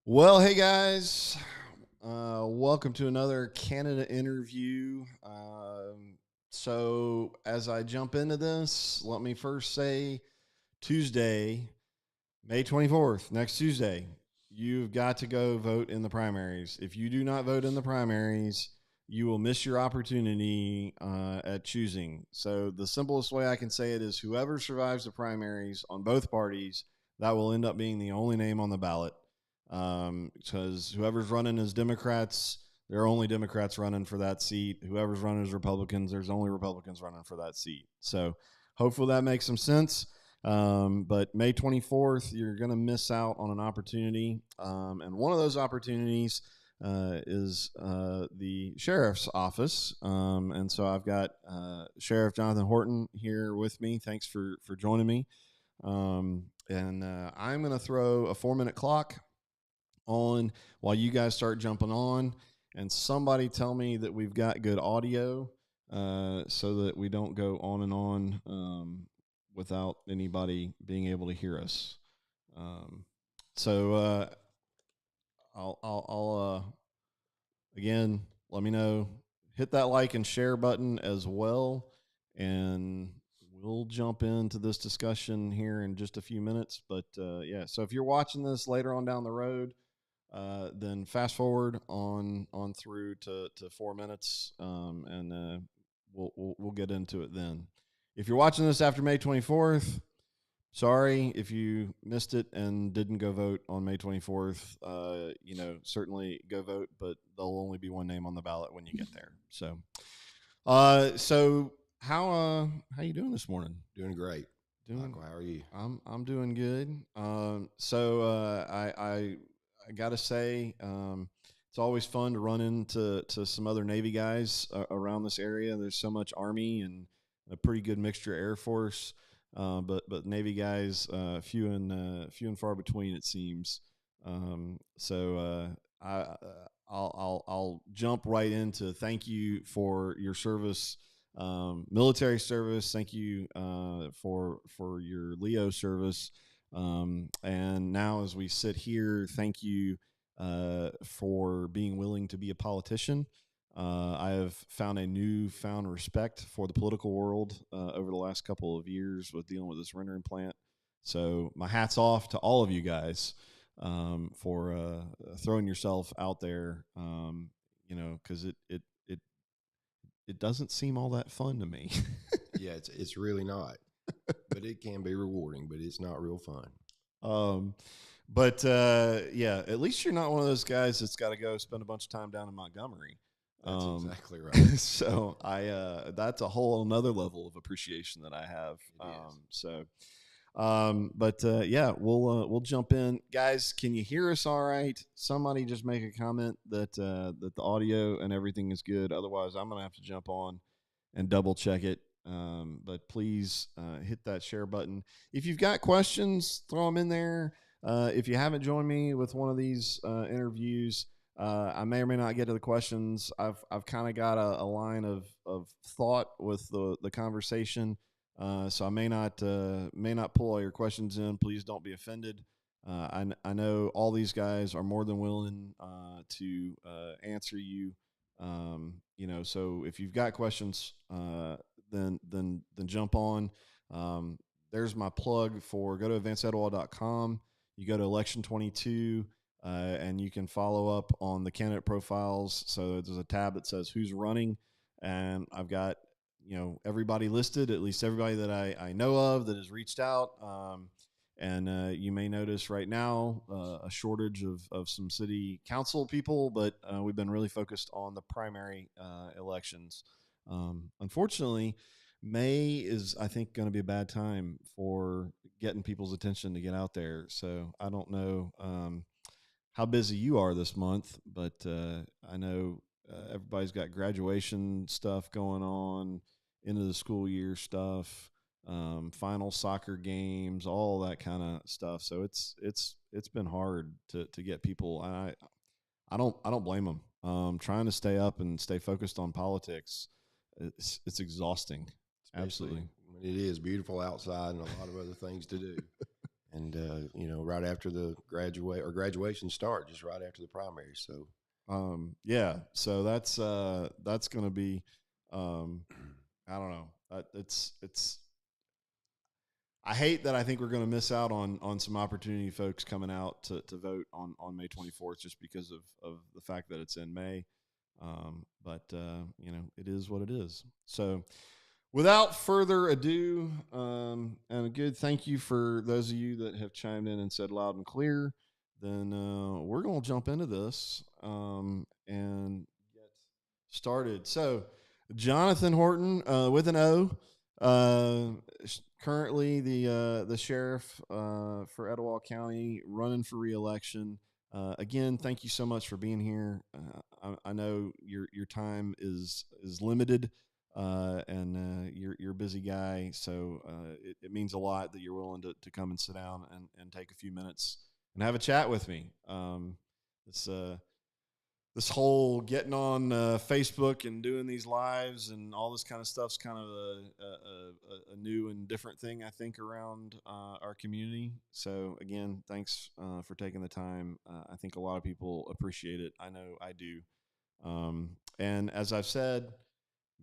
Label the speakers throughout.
Speaker 1: Well, hey guys, welcome to another Canada interview. So, as I jump into this, let me first say Tuesday, May 24th, next Tuesday, you've got to go vote in the primaries. If you do not vote in the primaries, you will miss your opportunity at choosing. So, the simplest way I can say it is whoever survives the primaries on both parties, that will end up being the only name on the ballot. Because whoever's running as Democrats, there are only Democrats running for that seat. Whoever's running as Republicans, there's only Republicans running for that seat. So hopefully that makes some sense. But May 24th, you're going to miss out on an opportunity. And one of those opportunities is the sheriff's office. And so I've got Sheriff Jonathan Horton here with me. Thanks for joining me. And I'm going to throw a 4-minute clock on while you guys start jumping on, and somebody tell me that we've got good audio so that we don't go on and on without anybody being able to hear us. So I'll again, let me know. Hit that like and share button as well, and we'll jump into this discussion here in just a few minutes. But yeah, so if you're watching this later on down the road, then fast forward on through to 4 minutes, and we'll get into it then. If you're watching this after May 24th, sorry if you missed it and didn't go vote on May 24th. Certainly go vote, but there'll only be one name on the ballot when you get there. So, so how you doing this morning?
Speaker 2: Doing great.
Speaker 1: Doing.
Speaker 2: How are you?
Speaker 1: I'm doing good. I gotta say, it's always fun to run into some other Navy guys around this area. There's so much Army and a pretty good mixture of Air Force, but Navy guys, few and far between, it seems. I'll jump right into thank you for your service. Military service. Thank you for your Leo service. And now, as we sit here, thank you for being willing to be a politician. I have found a newfound respect for the political world over the last couple of years with dealing with this rendering plant. So my hat's off to all of you guys for throwing yourself out there. Because it doesn't seem all that fun to me.
Speaker 2: Yeah, it's really not, but it can be rewarding, but it's not real fun.
Speaker 1: Yeah, at least you're not one of those guys that's got to go spend a bunch of time down in Montgomery.
Speaker 2: That's exactly right.
Speaker 1: So that's a whole another level of appreciation that I have. Yeah, we'll jump in, guys. Can you hear us all right? Somebody just make a comment that the audio and everything is good. Otherwise, I'm gonna have to jump on and double check it. But please hit that share button. If you've got questions, throw them in there. If you haven't joined me with one of these interviews, I may or may not get to the questions. I've kind of got a line of thought with the conversation. So I may not pull all your questions in. Please don't be offended. I know all these guys are more than willing to answer you. So if you've got questions, then jump on. There's my plug for go to advancedetowah.com. You go to election 22, and you can follow up on the candidate profiles. So there's a tab that says who's running, and I've got everybody listed, at least everybody that I know of that has reached out. And you may notice right now a shortage of some city council people, but we've been really focused on the primary elections. Unfortunately, May is, I think, going to be a bad time for getting people's attention to get out there. So I don't know how busy you are this month, but I know everybody's got graduation stuff going on, end of the school year stuff, final soccer games, all that kind of stuff. So it's been hard to get people. I don't blame them. Trying to stay up and stay focused on politics, it's exhausting.
Speaker 2: Especially
Speaker 1: Absolutely.
Speaker 2: when it is beautiful outside and a lot of other things to do. And right after the graduation start, just right after the primary. So
Speaker 1: yeah, so that's going to be, I don't know. It's. I hate that I think we're going to miss out on some opportunity, folks coming out to vote on May 24th, just because of the fact that it's in May. But it is what it is. So, without further ado, and a good thank you for those of you that have chimed in and said loud and clear. Then we're going to jump into this and get started. So, Jonathan Horton with an O, currently the sheriff for Etowah County, running for reelection. Again, thank you so much for being here. I know your time is limited, and you're a busy guy, so it means a lot that you're willing to come and sit down and take a few minutes and have a chat with me. This this whole getting on Facebook and doing these lives and all this kind of stuff's kind of a new and different thing, I think, around our community. So again, thanks for taking the time. I think a lot of people appreciate it. I know I do. And as I've said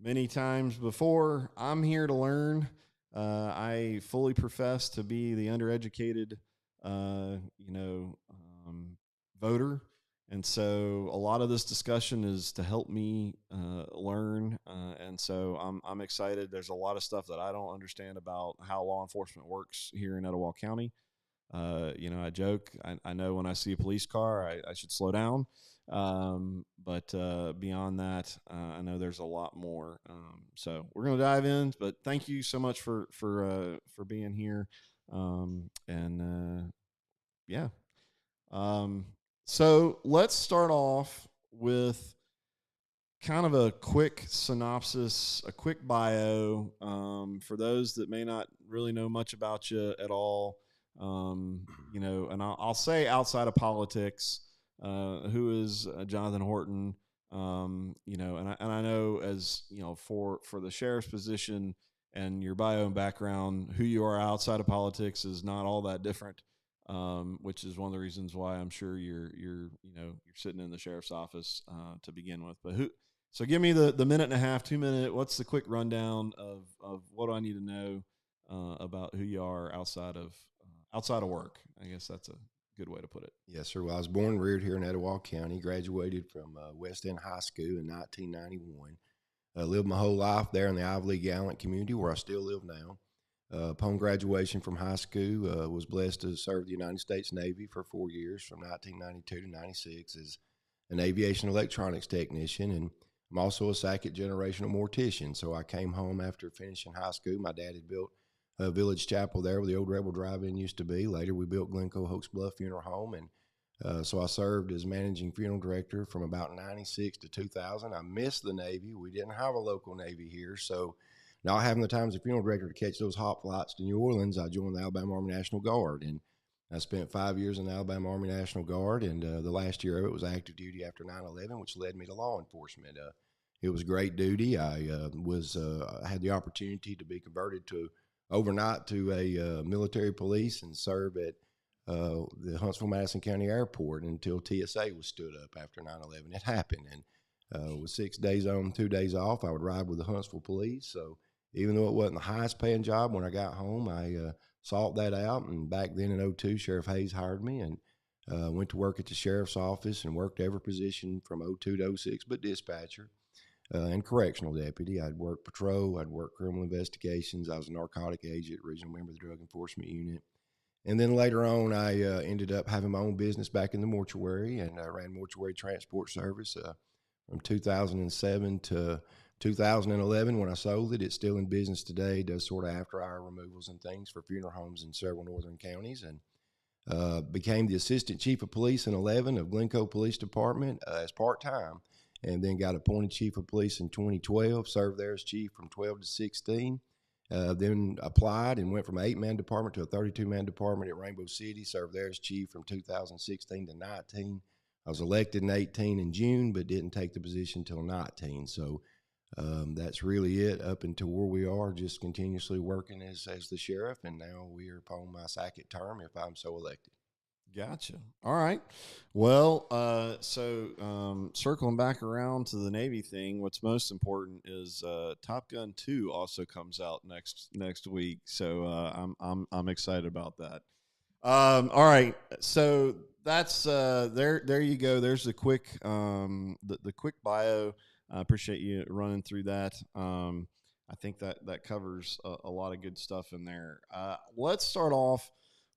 Speaker 1: many times before, I'm here to learn. I fully profess to be the undereducated, voter. And so a lot of this discussion is to help me learn. And so I'm excited. There's a lot of stuff that I don't understand about how law enforcement works here in Etowah County. I joke. I know when I see a police car, I should slow down. But beyond that, I know there's a lot more. So we're going to dive in. But thank you so much for being here. Yeah. So let's start off with kind of a quick synopsis, a quick bio, for those that may not really know much about you at all. And I'll say outside of politics, who is Jonathan Horton? And I know, as for the sheriff's position and your bio and background, who you are outside of politics is not all that different. Which is one of the reasons why I'm sure you're sitting in the sheriff's office to begin with. But so give me the minute and a half, 2 minute. What's the quick rundown of what do I need to know about who you are outside of work? I guess that's a good way to put it.
Speaker 2: Yes, sir. Well, I was born and reared here in Etowah County. Graduated from West End High School in 1991. Lived my whole life there in the Ivy League Gallant community, where I still live now. Upon graduation from high school, was blessed to serve the United States Navy for 4 years, from 1992 to 96, as an aviation electronics technician. And I'm also a second generational mortician. So I came home after finishing high school. My dad had built a village chapel there where the old Rebel Drive-In used to be. Later, we built Glencoe Hoax Bluff Funeral Home. And so I served as managing funeral director from about 96 to 2000. I missed the Navy. We didn't have a local Navy here. So not having the time as a funeral director to catch those hot flights to New Orleans, I joined the Alabama Army National Guard. And I spent 5 years in the Alabama Army National Guard. And the last year of it was active duty after 9/11, which led me to law enforcement. It was great duty. I had the opportunity to be converted overnight to a military police and serve at the Huntsville-Madison County Airport until TSA was stood up after 9/11. It happened. And with 6 days on, 2 days off, I would ride with the Huntsville police. So even though it wasn't the highest paying job, when I got home, I sought that out. And back then in 2002, Sheriff Hayes hired me and went to work at the sheriff's office and worked every position from 2002 to 2006, but dispatcher and correctional deputy. I'd work patrol. I'd work criminal investigations. I was a narcotic agent, regional member of the Drug Enforcement Unit. And then later on, I ended up having my own business back in the mortuary, and I ran mortuary transport service from 2007 to 2011 when I sold it. It's still in business today, does sort of after-hour removals and things for funeral homes in several northern counties, and became the assistant chief of police in 2011 of Glencoe Police Department as part-time, and then got appointed chief of police in 2012, served there as chief from 12 to 16. Then applied and went from an 8-man department to a 32-man department at Rainbow City, served there as chief from 2016 to 19. I was elected in 18 in June, but didn't take the position until 19. So That's really it up until where we are, just continuously working as the sheriff. And now we are upon my second term if I'm so elected.
Speaker 1: Gotcha. All right. Well, circling back around to the Navy thing, what's most important is Top Gun 2 also comes out next week. So I'm excited about that. All right. So that's there you go. There's the quick the quick bio. I appreciate you running through that. I think that covers a lot of good stuff in there. Let's start off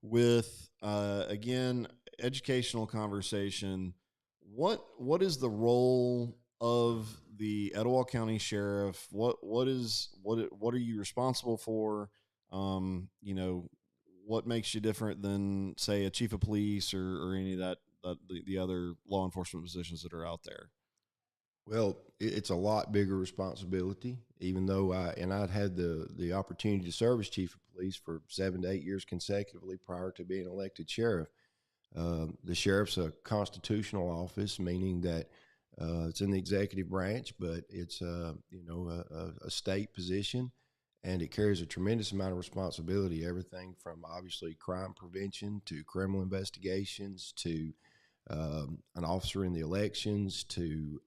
Speaker 1: with again educational conversation. What is the role of the Etowah County Sheriff? What are you responsible for? You know, what makes you different than say a chief of police or any of the other law enforcement positions that are out there?
Speaker 2: Well, it's a lot bigger responsibility, even though I'd had the opportunity to serve as chief of police for 7 to 8 years consecutively prior to being elected sheriff. The sheriff's a constitutional office, meaning that it's in the executive branch, but it's a state position, and it carries a tremendous amount of responsibility. Everything from obviously crime prevention to criminal investigations to an officer in the elections to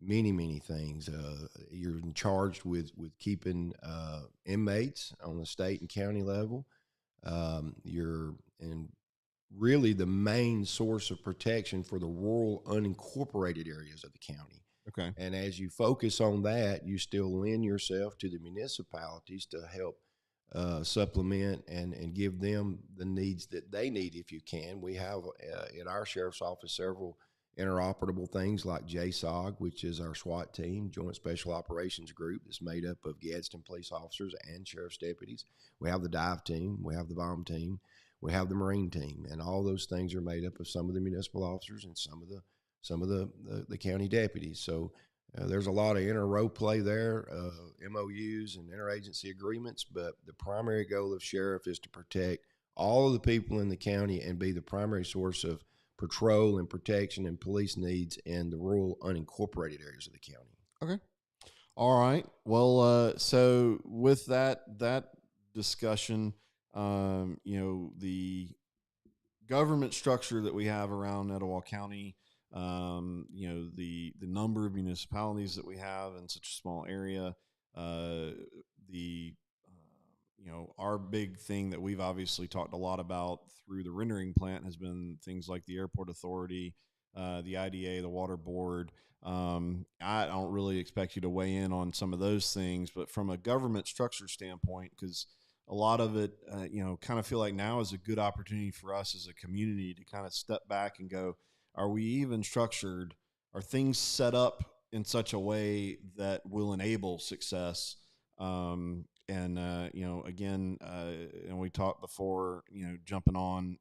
Speaker 2: many things. You're charged with keeping inmates on the state and county level. You're in really the main source of protection for the rural unincorporated areas of the county.
Speaker 1: Okay.
Speaker 2: And as you focus on that, you still lend yourself to the municipalities to help supplement and give them the needs that they need if you can. We have in our sheriff's office several interoperable things like JSOG, which is our SWAT team, Joint Special Operations Group, that's made up of Gadsden police officers and sheriff's deputies. We have the dive team, we have the bomb team, we have the Marine team, and all those things are made up of some of the municipal officers and some of the county deputies. So there's a lot of inter-row play there, MOUs and interagency agreements, but the primary goal of sheriff is to protect all of the people in the county and be the primary source of patrol and protection and police needs in the rural unincorporated areas of the county.
Speaker 1: Okay. All right. Well, so with that discussion, the government structure that we have around Etowah County, the number of municipalities that we have in such a small area, the our big thing that we've obviously talked a lot about through the rendering plant has been things like the airport authority, the IDA, the water board. I don't really expect you to weigh in on some of those things, but from a government structure standpoint, because a lot of it, kind of feel like now is a good opportunity for us as a community to kind of step back and go, are we even structured? Are things set up in such a way that will enable success? Again, and we talked before, jumping on,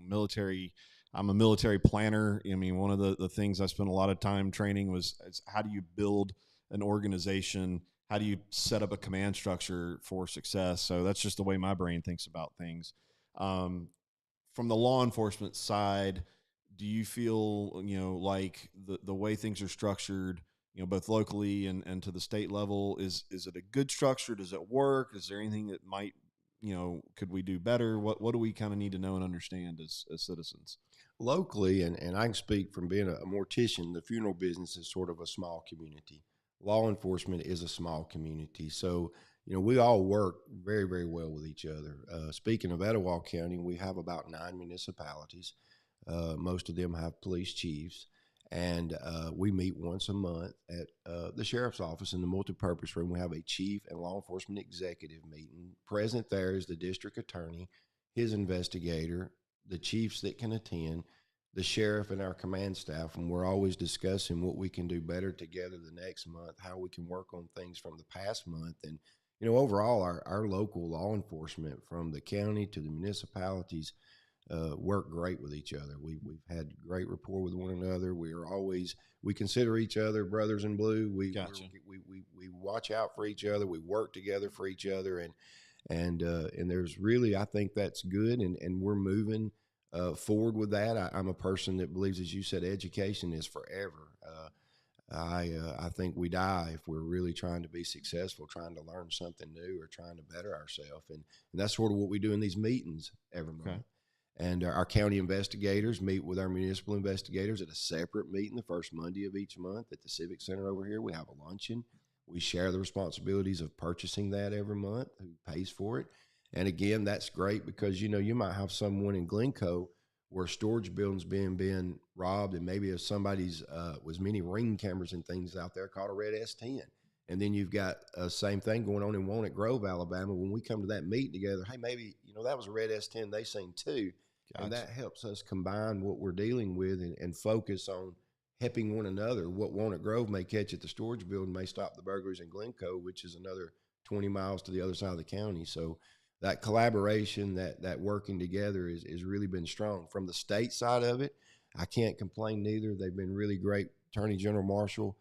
Speaker 1: military. I'm a military planner. I mean, one of the things I spent a lot of time training is how do you build an organization? How do you set up a command structure for success? So that's just the way my brain thinks about things. From the law enforcement side, do you feel, like the way things are structured, both locally and to the state level, is it a good structure? Does it work? Is there anything that might, could we do better? What do we kind of need to know and understand as citizens?
Speaker 2: Locally, and I can speak from being a mortician, the funeral business is sort of a small community. Law enforcement is a small community. So, we all work very, very well with each other. Speaking of Etowah County, we have about 9 municipalities. Most of them have police chiefs. And we meet once a month at the sheriff's office in the multipurpose room. We have a chief and law enforcement executive meeting. Present there is the district attorney, his investigator, the chiefs that can attend, the sheriff, and our command staff. And we're always discussing what we can do better together the next month, how we can work on things from the past month. And, overall, our local law enforcement from the county to the municipalities work great with each other. We've had great rapport with one another. We consider each other brothers in blue. We watch out for each other. We work together for each other, and there's really, I think that's good, and we're moving forward with that. I'm a person that believes, as you said, education is forever. I think we die if we're really trying to be successful, trying to learn something new, or trying to better ourselves. And that's sort of what we do in these meetings every
Speaker 1: Okay.
Speaker 2: month. And our county investigators meet with our municipal investigators at a separate meeting the first Monday of each month at the Civic Center over here. We have a luncheon. We share the responsibilities of purchasing that every month, who pays for it. And again, that's great because, you might have someone in Glencoe where a storage building's being robbed, and maybe if somebody's was many ring cameras and things out there called a red S10. And then you've got same thing going on in Walnut Grove, Alabama. When we come to that meeting together, hey, maybe that was a red S10 they seen too,
Speaker 1: Gotcha.
Speaker 2: and that helps us combine what we're dealing with and focus on helping one another. What Walnut Grove may catch at the storage building may stop the burglaries in Glencoe, which is another 20 miles to the other side of the county. So that collaboration, that working together is really been strong. From the state side of it, I can't complain neither. They've been really great. Attorney General Marshall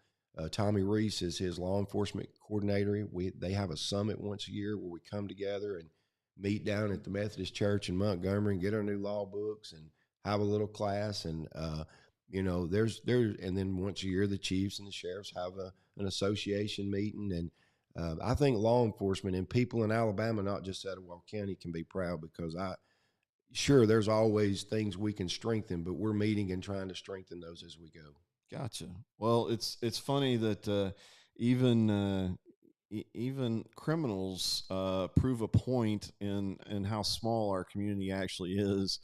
Speaker 2: Tommy Reese is his law enforcement coordinator. They have a summit once a year where we come together and meet down at the Methodist Church in Montgomery and get our new law books and have a little class. And there's and then once a year the chiefs and the sheriffs have an association meeting. And I think law enforcement and people in Alabama, not just Etowah County, can be proud because sure, there's always things we can strengthen, but we're meeting and trying to strengthen those as we go.
Speaker 1: Gotcha. Well, it's funny that even even criminals prove a point in how small our community actually is.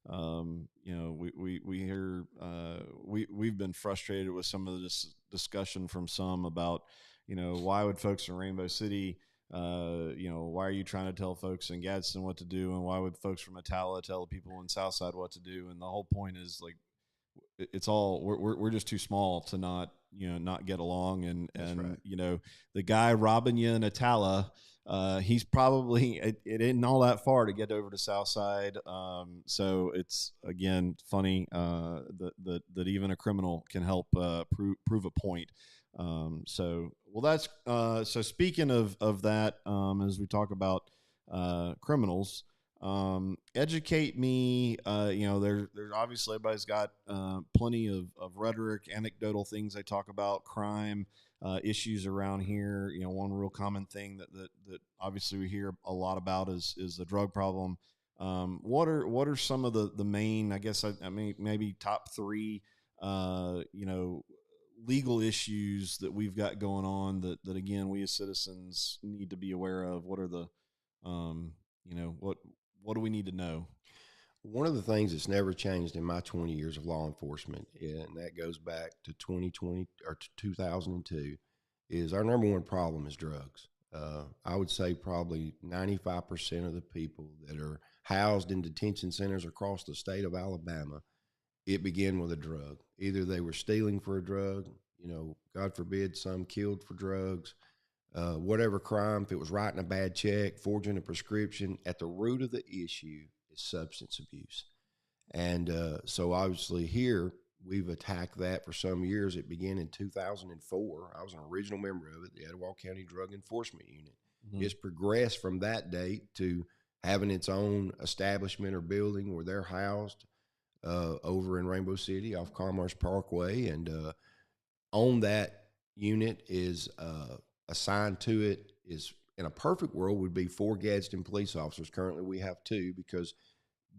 Speaker 1: We hear we've been frustrated with some of this discussion from some about why would folks in Rainbow City why are you trying to tell folks in Gadsden what to do, and why would folks from Etowah tell people in Southside what to do? And the whole point is like it's all we're just too small to not get along. And
Speaker 2: Right.
Speaker 1: The guy robbing you in Etowah, he's probably it isn't all that far to get over to Southside. So it's again funny that even a criminal can help prove a point. So speaking of that, as we talk about criminals, educate me. There's obviously everybody's got plenty of rhetoric, anecdotal things they talk about, crime issues around here. One real common thing that obviously we hear a lot about is the drug problem. What are some of the main, I guess I mean maybe top three legal issues that we've got going on that again we as citizens need to be aware of? What are the what do we need to know?
Speaker 2: One of the things that's never changed in my 20 years of law enforcement, and that goes back to 2020 or to 2002, is our number one problem is drugs. I would say probably 95% of the people that are housed in detention centers across the state of Alabama, it began with a drug. Either they were stealing for a drug, God forbid, some killed for drugs, whatever crime, if it was writing a bad check, forging a prescription, at the root of the issue is substance abuse. And so obviously here we've attacked that for some years. It began in 2004. I was an original member of it, the Etowah County Drug Enforcement Unit. Mm-hmm. It's progressed from that date to having its own establishment or building where they're housed over in Rainbow City off Commerce Parkway. And on that unit is assigned to it is, in a perfect world, would be 4 Gadsden police officers. Currently we have 2 because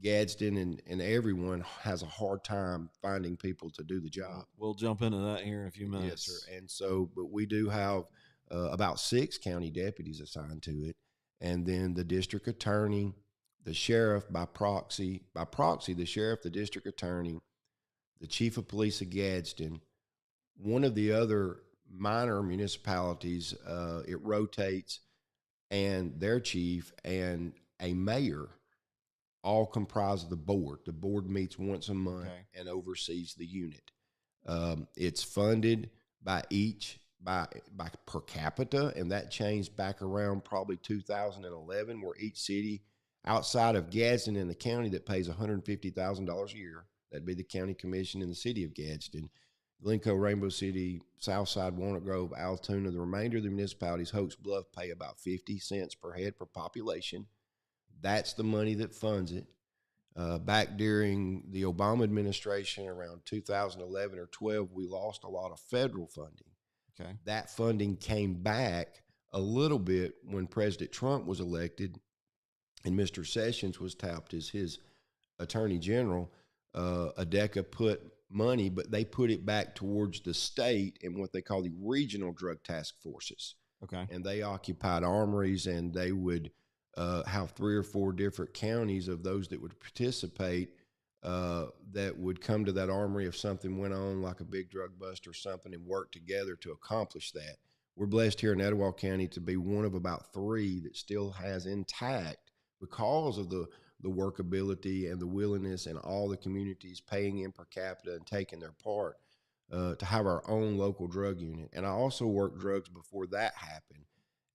Speaker 2: Gadsden and everyone has a hard time finding people to do the job.
Speaker 1: We'll jump into that here in a few minutes.
Speaker 2: Yes, sir. And so, but we do have about 6 county deputies assigned to it, and then the district attorney, the sheriff by proxy, the sheriff, the district attorney, the chief of police of Gadsden, one of the other minor municipalities, it rotates, and their chief and a mayor all comprise of the board. The board meets once a month and oversees the unit. It's funded by per capita, and that changed back around probably 2011, where each city outside of Gadsden in the county that pays $150,000 a year, that'd be the county commission in the city of Gadsden, Glencoe, Rainbow City, Southside, Walnut Grove, Altoona, the remainder of the municipalities, Hoax Bluff, pay about 50 cents per head per population. That's the money that funds it. Back during the Obama administration around 2011 or 12, we lost a lot of federal funding.
Speaker 1: Okay.
Speaker 2: That funding came back a little bit when President Trump was elected and Mr. Sessions was tapped as his attorney general. ADECA put money, but they put it back towards the state and what they call the regional drug task forces.
Speaker 1: Okay.
Speaker 2: And they occupied armories, and they would have 3 or 4 different counties of those that would participate that would come to that armory if something went on, like a big drug bust or something, and work together to accomplish that. We're blessed here in Etowah County to be one of about 3 that still has intact, because of the workability and the willingness and all the communities paying in per capita and taking their part, to have our own local drug unit. And I also worked drugs before that happened,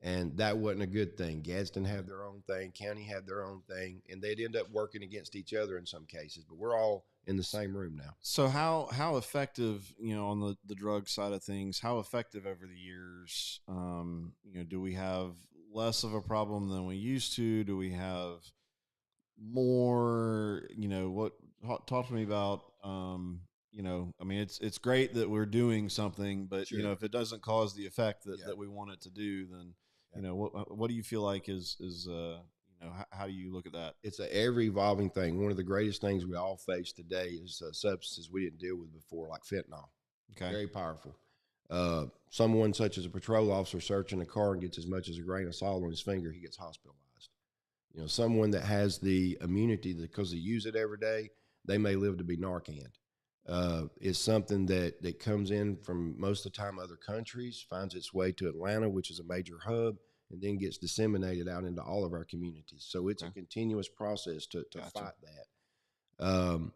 Speaker 2: and that wasn't a good thing. Gadsden had their own thing, county had their own thing, and they'd end up working against each other in some cases, but we're all in the same room now.
Speaker 1: So how effective, on the drug side of things, how effective over the years, do we have less of a problem than we used to? Do we have more, talk to me about, it's great that we're doing something, but
Speaker 2: Sure.
Speaker 1: If it doesn't cause the effect that,
Speaker 2: Yeah.
Speaker 1: that we want it to do, then,
Speaker 2: Yeah.
Speaker 1: what do you feel like is how do you look at that?
Speaker 2: It's a ever evolving thing. One of the greatest things we all face today is substances we didn't deal with before, like fentanyl.
Speaker 1: Okay.
Speaker 2: Very powerful. Someone such as a patrol officer searching a car and gets as much as a grain of salt on his finger, he gets hospitalized. Someone that has the immunity because they use it every day, they may live to be Narcan. It's something that comes in from most of the time other countries, finds its way to Atlanta, which is a major hub, and then gets disseminated out into all of our communities. So it's a continuous process to
Speaker 1: Gotcha.
Speaker 2: fight that.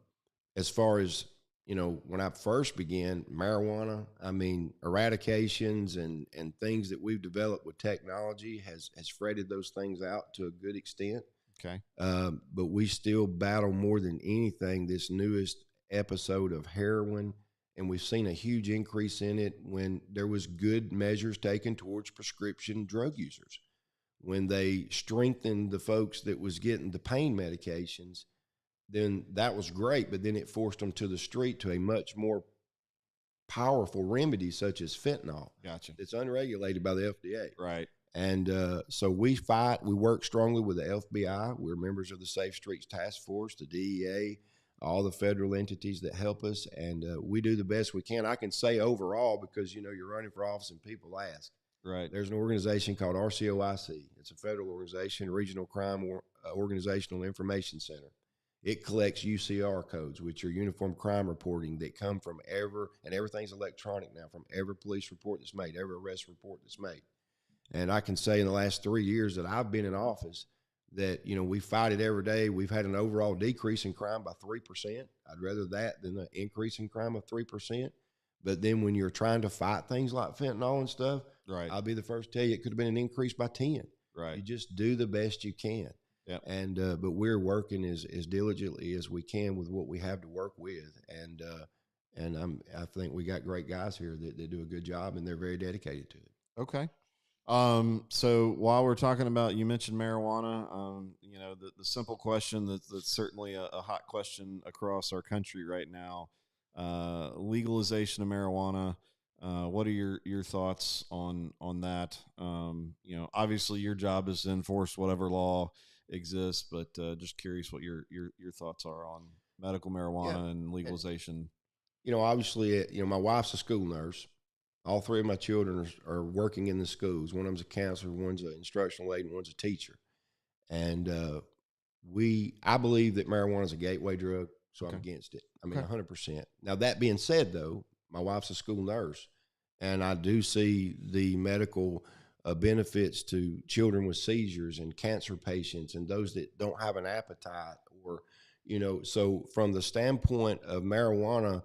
Speaker 2: As far as, when I first began marijuana, eradications and things that we've developed with technology has fretted those things out to a good extent.
Speaker 1: Okay.
Speaker 2: But we still battle more than anything this newest episode of heroin, and we've seen a huge increase in it when there was good measures taken towards prescription drug users. When they strengthened the folks that was getting the pain medications, then that was great, but then it forced them to the street to a much more powerful remedy such as fentanyl.
Speaker 1: Gotcha.
Speaker 2: It's unregulated by the FDA.
Speaker 1: Right.
Speaker 2: And so we work strongly with the FBI. We're members of the Safe Streets Task Force, the DEA, all the federal entities that help us, and we do the best we can. I can say overall, because, you're running for office and people ask.
Speaker 1: Right.
Speaker 2: There's an organization called RCOIC. It's a federal organization, Regional Crime Organizational Information Center. It collects UCR codes, which are Uniform Crime Reporting, that come from and everything's electronic now, from every police report that's made, every arrest report that's made. And I can say in the last 3 years that I've been in office that, we fight it every day. We've had an overall decrease in crime by 3%. I'd rather that than an increase in crime of 3%. But then when you're trying to fight things like fentanyl and stuff,
Speaker 1: right,
Speaker 2: I'll be the first to tell you it could have been an increase by 10.
Speaker 1: Right.
Speaker 2: You just do the best you can.
Speaker 1: Yep.
Speaker 2: And but we're working as diligently as we can with what we have to work with. And I think we got great guys here that do a good job, and they're very dedicated to it.
Speaker 1: Okay. So while we're talking about, you mentioned marijuana, the simple question that's certainly a hot question across our country right now, legalization of marijuana. What are your thoughts on that? Obviously your job is to enforce whatever law exists, but just curious what your thoughts are on medical marijuana and legalization.
Speaker 2: Obviously, my wife's a school nurse. All 3 of my children are working in the schools. One of them's a counselor, one's an instructional aide, and one's a teacher. And I believe that marijuana is a gateway drug, so I'm against it. 100%. Now, that being said, though, my wife's a school nurse, and I do see the medical benefits to children with seizures and cancer patients and those that don't have an appetite, or, so from the standpoint of marijuana,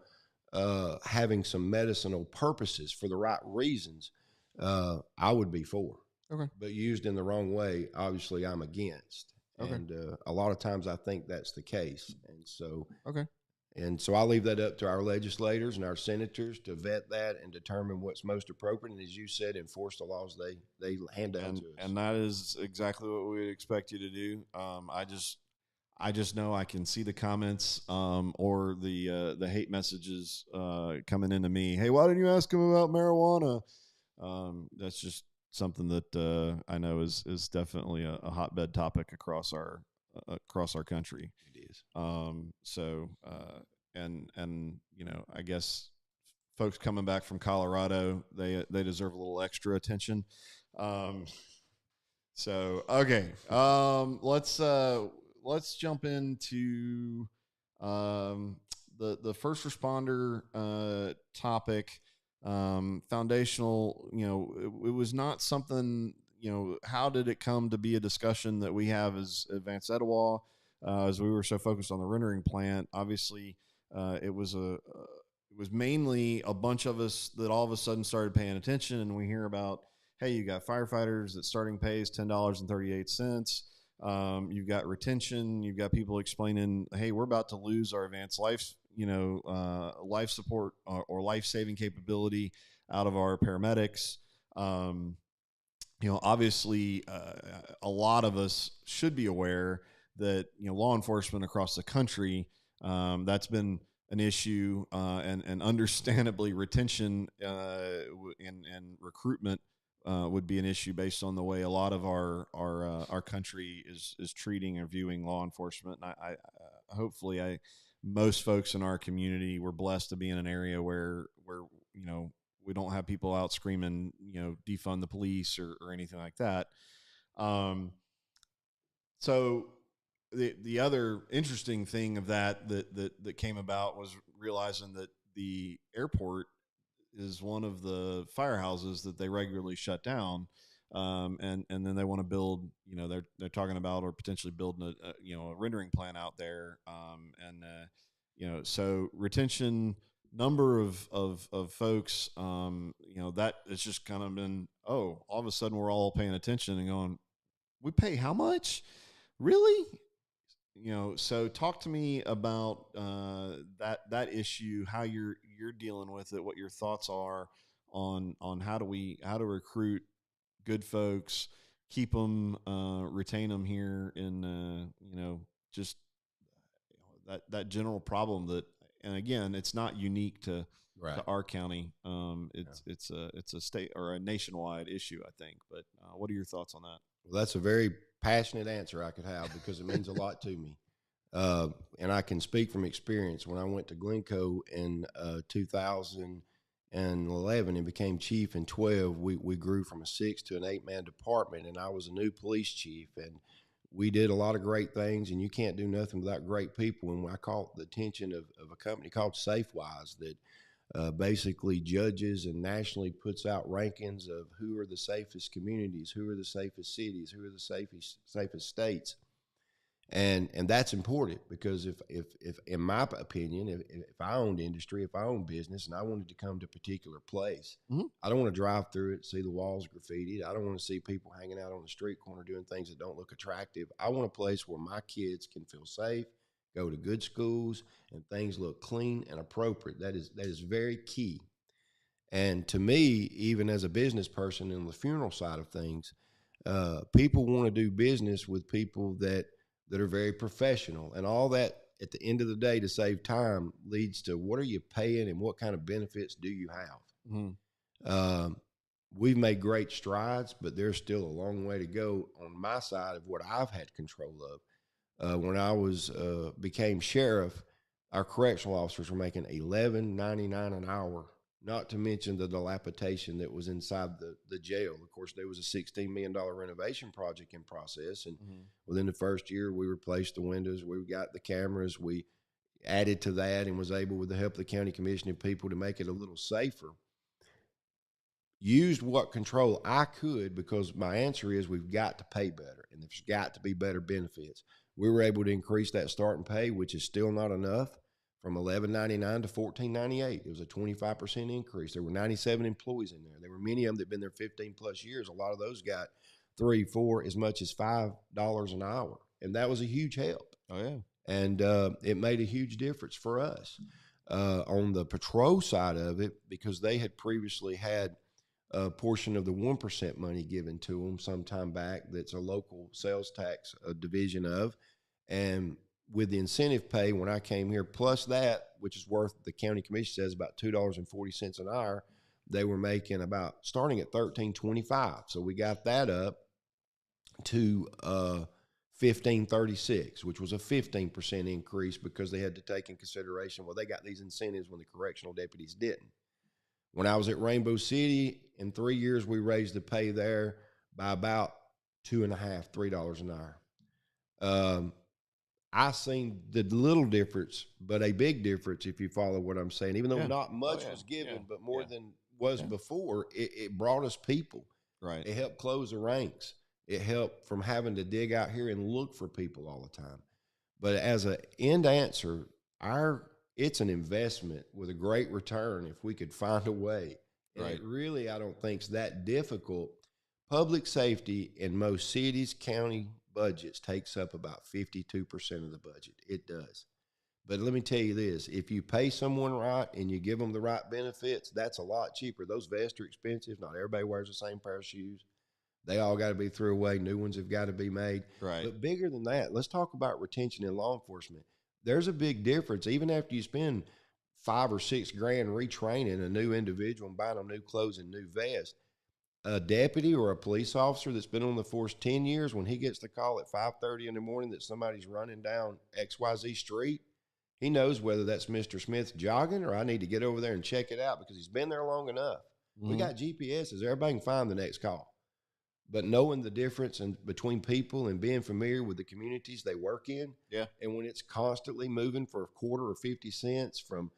Speaker 2: having some medicinal purposes for the right reasons, I would be for.
Speaker 1: Okay.
Speaker 2: But used in the wrong way, obviously I'm against. Okay. And a lot of times I think that's the case. And so, I leave that up to our legislators and our senators to vet that and determine what's most appropriate. And as you said, enforce the laws they hand down to us.
Speaker 1: And that is exactly what we would expect you to do. I just know I can see the comments or the hate messages coming into me. Hey, why didn't you ask him about marijuana? That's just something that I know is definitely a hotbed topic across our country.
Speaker 2: It is.
Speaker 1: So and you know, I guess folks coming back from Colorado, they deserve a little extra attention. Um, so okay, let's jump into the first responder topic. Foundational. You know, it was not something. You know, how did it come to be a discussion that we have as Advanced Etowah? As we were so focused on the rendering plant, obviously, it was it was mainly a bunch of us that all of a sudden started paying attention, and we hear about, hey, you got firefighters that starting pay is $10.38. You've got retention. You've got people explaining, hey, we're about to lose our advanced life, life support or life saving capability out of our paramedics. Obviously, a lot of us should be aware that law enforcement across the country, that's been an issue, and understandably, retention and recruitment would be an issue based on the way a lot of our country is treating or viewing law enforcement. And I hopefully most folks in our community, we're blessed to be in an area where we don't have people out screaming, defund the police or anything like that. So the other interesting thing of that came about was realizing that the airport is one of the firehouses that they regularly shut down. And then they want to build, they're talking about or potentially building a rendering plant out there. So retention, number of folks, that it's just kind of been, all of a sudden we're all paying attention and going, we pay how much? Really? So talk to me about that issue, how you're dealing with it, what your thoughts are on how to recruit good folks, keep them, retain them here in just that general problem that, and again, it's not unique to our county. It's a state or a nationwide issue, I think. But what are your thoughts on that?
Speaker 2: Well, that's a very passionate answer I could have because it means a lot to me. And I can speak from experience. When I went to Glencoe in 2011 and became chief in 12, we grew from a 6 to an 8-man department, and I was a new police chief. And we did a lot of great things, and you can't do nothing without great people. And I caught the attention of a company called SafeWise that basically judges and nationally puts out rankings of who are the safest communities, who are the safest cities, who are the safest states. And that's important because if in my opinion, if I owned industry, if I owned business and I wanted to come to a particular place, I don't want to drive through it, see the walls graffitied. I don't want to see people hanging out on the street corner doing things that don't look attractive. I want a place where my kids can feel safe, go to good schools, and things look clean and appropriate. That is very key. And to me, even as a business person in the funeral side of things, people want to do business with people that are very professional, and all that at the end of the day to save time leads to what are you paying and what kind of benefits do you have? We've made great strides, but there's still a long way to go on my side of what I've had control of. When I became sheriff, our correctional officers were making $11.99 an hour, not to mention the dilapidation that was inside the jail. Of course, there was a $16 million renovation project in process, and within the first year, we replaced the windows, we got the cameras, we added to that and was able, with the help of the county commission and people, to make it a little safer. Used what control I could, because my answer is we've got to pay better, and there's got to be better benefits. We were able to increase that starting pay, which is still not enough, from $11.99 to $14.98. It was a 25% increase. There were 97 employees in there. There were many of them that had been there 15 plus years. A lot of those got $3, $4, as much as $5 an hour, and that was a huge help.
Speaker 1: Oh yeah,
Speaker 2: and it made a huge difference for us. On the patrol side of it, because they had previously had a portion of the 1% money given to them some time back. That's a local sales tax division of, and with the incentive pay when I came here, plus that, which is worth, the county commission says, about $2.40 an hour, they were making about starting at $13.25. So we got that up to $15.36, which was a 15% increase because they had to take in consideration, well, they got these incentives when the correctional deputies didn't. When I was at Rainbow City, in 3 years, we raised the pay there by about $2.50, $3 an hour. I seen the little difference, but a big difference, if you follow what I'm saying. Even though not much was given, but more than was before, it brought us people.
Speaker 1: Right.
Speaker 2: It helped close the ranks. It helped from having to dig out here and look for people all the time. But as an end answer, it's an investment with a great return if we could find a way. And it really, I don't think, is that difficult. Public safety in most cities, county budgets takes up about 52% of the budget. It does. But let me tell you this, if you pay someone right and you give them the right benefits, that's a lot cheaper. Those vests are expensive. Not everybody wears the same pair of shoes. They all got to be thrown away. New ones have got to be made.
Speaker 1: Right.
Speaker 2: But bigger than that, let's talk about retention in law enforcement. There's a big difference. Even after you spend $5 or $6 grand retraining a new individual and buying them new clothes and new vests, a deputy or a police officer that's been on the force 10 years, when he gets the call at 5:30 in the morning that somebody's running down XYZ street, he knows whether that's Mr. Smith jogging or I need to get over there and check it out because he's been there long enough. We got GPSs. Everybody can find the next call. But knowing the difference between people and being familiar with the communities they work in, and when it's constantly moving for a quarter or 50 cents from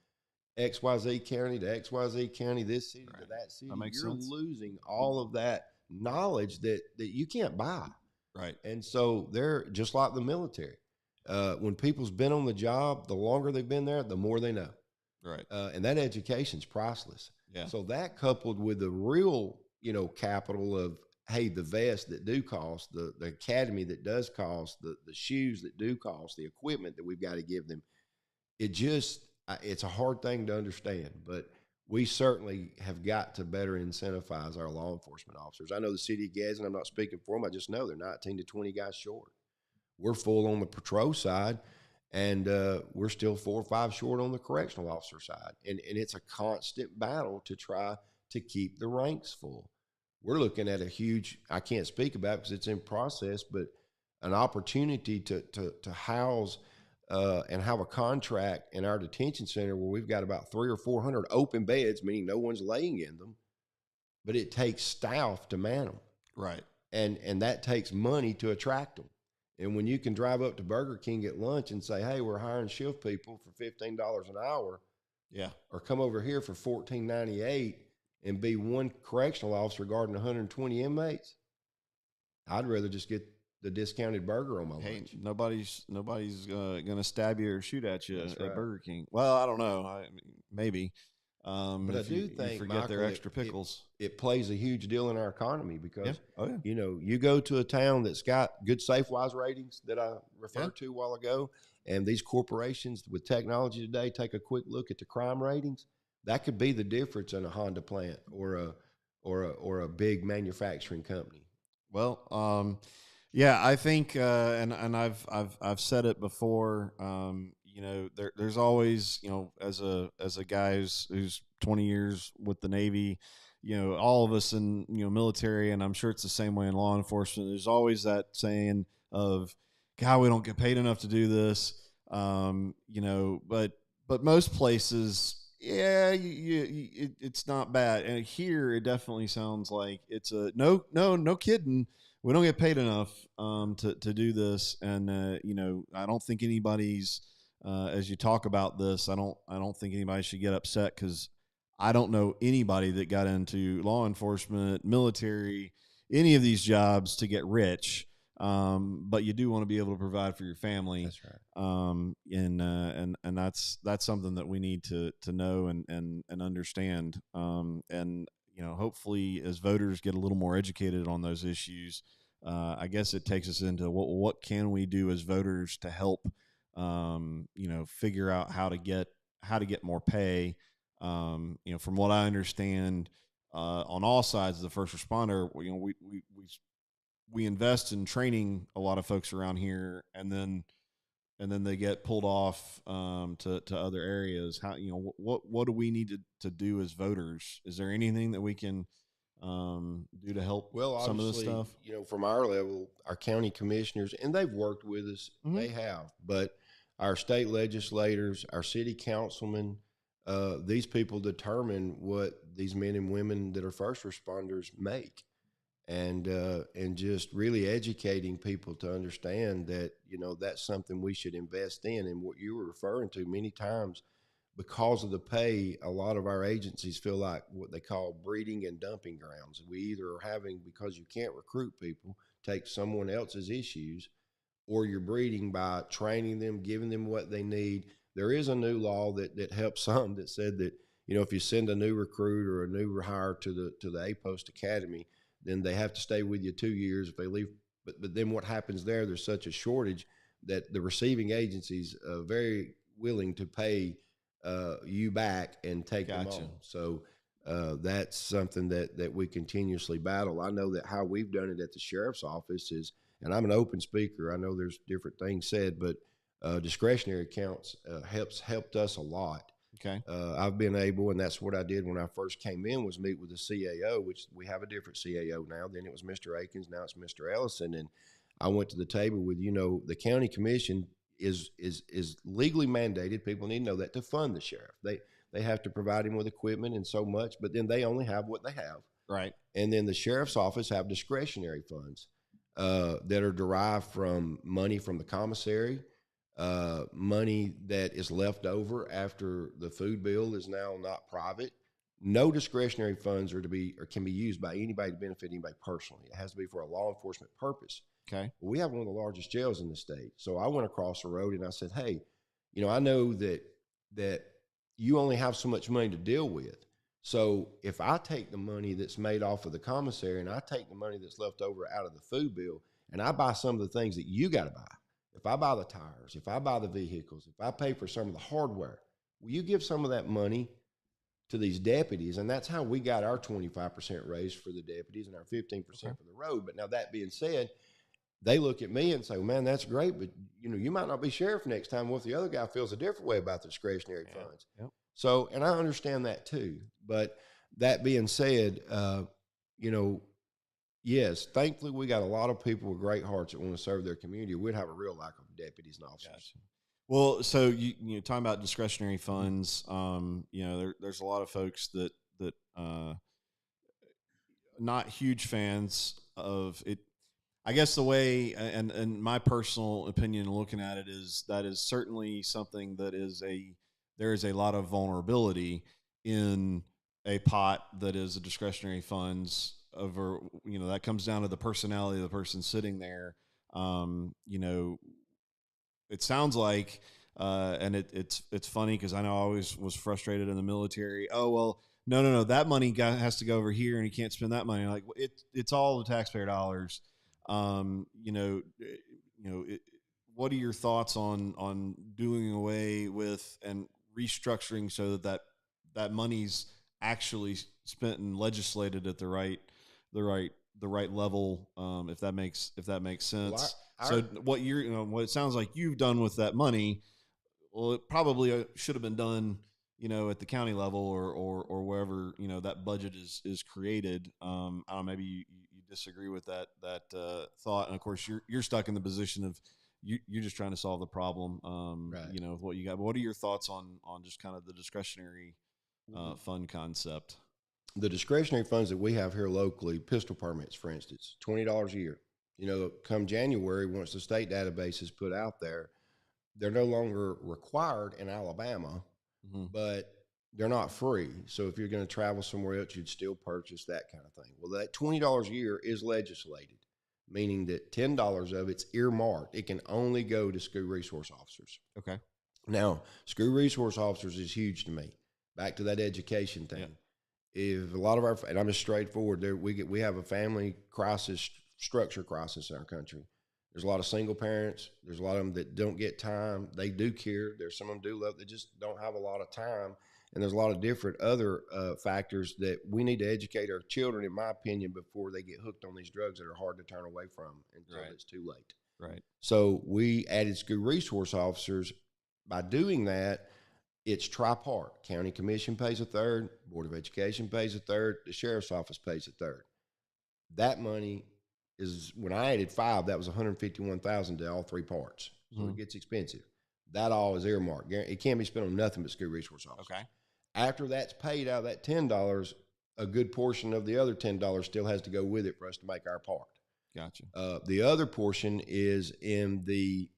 Speaker 2: XYZ county to XYZ county, this city to that city, you're losing all of that knowledge that you can't buy.
Speaker 1: Right.
Speaker 2: And so they're just like the military. When people's been on the job, the longer they've been there, the more they know.
Speaker 1: Right.
Speaker 2: And that education's priceless.
Speaker 1: Yeah.
Speaker 2: So that coupled with the real, capital of, hey, the vests that do cost, the academy that does cost, the shoes that do cost, the equipment that we've got to give them, it's a hard thing to understand, but we certainly have got to better incentivize our law enforcement officers. I know the city of Gadsden, I'm not speaking for them, I just know they're 19 to 20 guys short. We're full on the patrol side, and we're still 4 or 5 short on the correctional officer side. And it's a constant battle to try to keep the ranks full. We're looking at a huge, I can't speak about it because it's in process, but an opportunity to house and have a contract in our detention center where we've got about 300 or 400 open beds, meaning no one's laying in them, but it takes staff to man them.
Speaker 1: Right.
Speaker 2: And that takes money to attract them. And when you can drive up to Burger King at lunch and say, hey, we're hiring shift people for $15 an hour, or come over here for $14.98 and be one correctional officer guarding 120 inmates, I'd rather just get the discounted burger on my lunch.
Speaker 1: Nobody's going to stab you or shoot at you at Burger King. Well, I don't know. Maybe.
Speaker 2: But I do think,
Speaker 1: you forget
Speaker 2: Michael,
Speaker 1: their extra pickles.
Speaker 2: It plays a huge deal in our economy because, you go to a town that's got good SafeWise ratings that I referred to a while ago, and these corporations with technology today take a quick look at the crime ratings. That could be the difference in a Honda plant or a big manufacturing company.
Speaker 1: Well, I think, and I've said it before. There's always, as a guy who's 20 years with the Navy, all of us in military, and I'm sure it's the same way in law enforcement. There's always that saying of, God, we don't get paid enough to do this. But most places, it's not bad. And here it definitely sounds like it's no kidding. We don't get paid enough to do this, and I don't think anybody's as you talk about this, I don't think anybody should get upset because I don't know anybody that got into law enforcement, military, any of these jobs to get rich. But you do want to be able to provide for your family.
Speaker 2: That's right.
Speaker 1: And that's something that we need to know and understand. And hopefully as voters get a little more educated on those issues, I guess it takes us into what can we do as voters to help, figure out how to get more pay. From what I understand, on all sides of the first responder, we invest in training a lot of folks around here, and then and then they get pulled off to other areas. How, what do we need to do as voters? Is there anything that we can do to help
Speaker 2: Well,
Speaker 1: some of this
Speaker 2: obviously,
Speaker 1: stuff?
Speaker 2: from our level, our county commissioners, and they've worked with us,
Speaker 1: Mm-hmm.
Speaker 2: they have, but our state legislators, our city councilmen, these people determine what these men and women that are first responders make. And just really educating people to understand that that's something we should invest in. And what you were referring to many times, because of the pay, a lot of our agencies feel like what they call breeding and dumping grounds. We either are having, because you can't recruit people, take someone else's issues, or you're breeding by training them, giving them what they need. There is a new law that helps some, that said that if you send a new recruit or a new hire to the A Post Academy, then they have to stay with you 2 years. If they leave, but then what happens there? There's such a shortage that the receiving agencies are very willing to pay you back and take them
Speaker 1: Gotcha.
Speaker 2: on. So that's something that we continuously battle. I know that how we've done it at the sheriff's office is, and I'm an open speaker, I know there's different things said, but discretionary accounts helped us a lot.
Speaker 1: Okay.
Speaker 2: I've been able, and that's what I did when I first came in, was meet with the CAO, which we have a different CAO now. Then it was Mr. Akins, now it's Mr. Ellison, and I went to the table with the county commission is legally mandated. People need to know that, to fund the sheriff. They have to provide him with equipment and so much, but then they only have what they have.
Speaker 1: Right.
Speaker 2: And then the sheriff's office have discretionary funds that are derived from money from the commissary, money that is left over after the food bill is now not private. No discretionary funds are to be or can be used by anybody to benefit anybody personally. It has to be for a law enforcement purpose.
Speaker 1: Okay.
Speaker 2: Well, we have one of the largest jails in the state. So I went across the road and I said, hey, I know that you only have so much money to deal with. So if I take the money that's made off of the commissary and I take the money that's left over out of the food bill and I buy some of the things that you got to buy, if I buy the tires, if I buy the vehicles, if I pay for some of the hardware, will you give some of that money to these deputies? And that's how we got our 25% raise for the deputies and our 15% for the road. But now, that being said, they look at me and say, well, man, that's great, but you might not be sheriff next time. What if the other guy feels a different way about the discretionary funds?
Speaker 1: Yep.
Speaker 2: So, and I understand that too. But that being said, yes, thankfully we got a lot of people with great hearts that want to serve their community. We'd have a real lack of deputies and officers.
Speaker 1: Gotcha. Well, so you talking about discretionary funds, there's a lot of folks that not huge fans of it. I guess the way, and my personal opinion looking at it, is that is certainly something that there is a lot of vulnerability in a pot that is a discretionary funds over, that comes down to the personality of the person sitting there. It sounds like, and it's funny because I know I always was frustrated in the military. Oh, well, no, that money has to go over here and you can't spend that money. Like it's all the taxpayer dollars. What are your thoughts on doing away with and restructuring so that money's actually spent and legislated at the right level, if that makes sense.
Speaker 2: Well,
Speaker 1: what it sounds like you've done with that money, well, it probably should have been done, at the county level or wherever, that budget is created. I don't know, maybe you disagree with that thought. And of course you're stuck in the position of you're just trying to solve the problem,
Speaker 2: right.
Speaker 1: With what you got. But what are your thoughts on just kind of the discretionary fund concept?
Speaker 2: The discretionary funds that we have here locally, pistol permits, for instance, $20 a year. Come January, once the state database is put out there, they're no longer required in Alabama, but they're not free. So if you're going to travel somewhere else, you'd still purchase that kind of thing. Well, that $20 a year is legislated, meaning that $10 of it's earmarked. It can only go to school resource officers.
Speaker 1: Okay.
Speaker 2: Now, school resource officers is huge to me. Back to that education thing. Yeah. If a lot of and I'm just straightforward, we have a family crisis, structure crisis in our country. There's a lot of single parents. There's a lot of them that don't get time. They do care. There's some of them do love. They just don't have a lot of time. And there's a lot of different other factors that we need to educate our children, in my opinion, before they get hooked on these drugs that are hard to turn away from until it's too late.
Speaker 1: Right.
Speaker 2: So we added school resource officers. By doing that, it's tripart. County Commission pays a third, Board of Education pays a third, the Sheriff's Office pays a third. That money is, when I added 5, that was $151,000 to all 3 parts. So it gets expensive. That all is earmarked. It can't be spent on nothing but school resource officers.
Speaker 1: Okay.
Speaker 2: After that's paid out of that $10, a good portion of the other $10 still has to go with it for us to make our part.
Speaker 1: Gotcha.
Speaker 2: The other portion is in the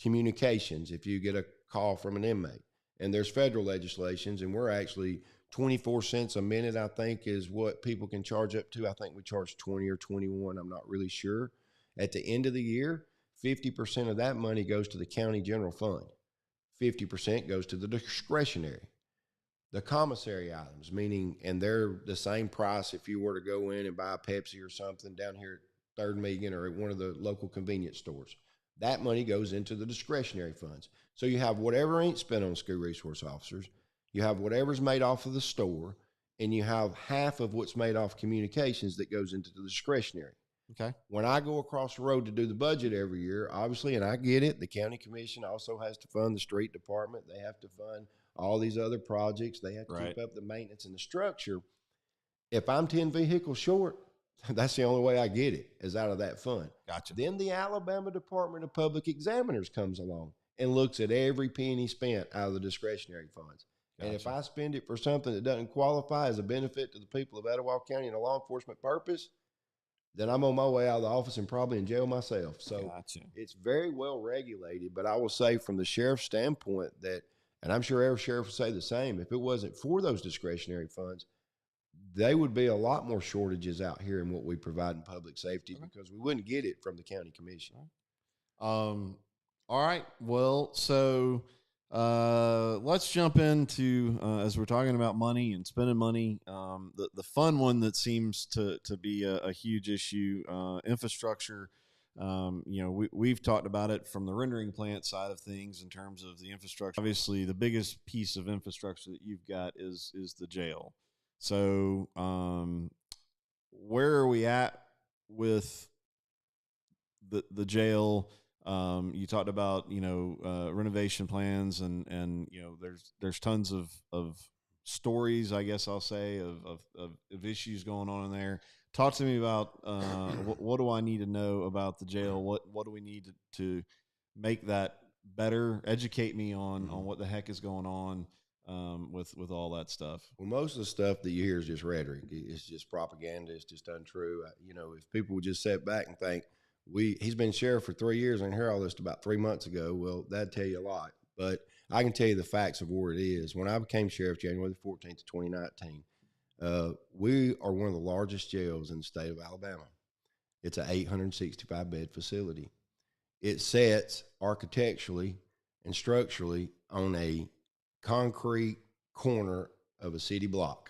Speaker 2: communications. If you get a call from an inmate, and there's federal legislations, and we're actually 24 cents a minute, I think, is what people can charge up to. I think we charge 20 or 21. I'm not really sure. At the end of the year, 50% of that money goes to the county general fund. 50% goes to the discretionary. The commissary items, meaning, and they're the same price if you were to go in and buy a Pepsi or something down here at Third Megan or at one of the local convenience stores. That money goes into the discretionary funds. So you have whatever ain't spent on school resource officers, you have whatever's made off of the store, and you have half of what's made off communications that goes into the discretionary.
Speaker 1: Okay.
Speaker 2: When I go across the road to do the budget every year, obviously, and I get it, the county commission also has to fund the street department. They have to fund all these other projects. They have to keep up the maintenance and the structure. If I'm 10 vehicles short, that's the only way I get it, is out of that fund.
Speaker 1: Gotcha.
Speaker 2: Then the Alabama Department of Public Examiners comes along and looks at every penny spent out of the discretionary funds. Gotcha. And if I spend it for something that doesn't qualify as a benefit to the people of Etowah County and a law enforcement purpose, then I'm on my way out of the office and probably in jail myself. So It's very well regulated. But I will say from the sheriff's standpoint that, and I'm sure every sheriff would say the same, if it wasn't for those discretionary funds, they would be a lot more shortages out here in what we provide in public safety because we wouldn't get it from the county commission.
Speaker 1: All right. Well, so let's jump into, as we're talking about money and spending money, the fun one that seems to be a huge issue, infrastructure. We've talked about it from the rendering plant side of things in terms of the infrastructure. Obviously, the biggest piece of infrastructure that you've got is the jail. So where are we at with the jail? You talked about, renovation plans and there's tons of stories, I guess I'll say, of issues going on in there. Talk to me about what do I need to know about the jail? What do we need to make that better? Educate me on what the heck is going on with all that stuff.
Speaker 2: Well, most of the stuff that you hear is just rhetoric. It's just propaganda. It's just untrue. If people would just sit back and think, he's been sheriff for 3 years and I heard all this about 3 months ago, well, that'd tell you a lot. But I can tell you the facts of where it is. When I became sheriff January the 14th of 2019, we are one of the largest jails in the state of Alabama. It's an 865-bed facility. It sits architecturally and structurally on a concrete corner of a city block.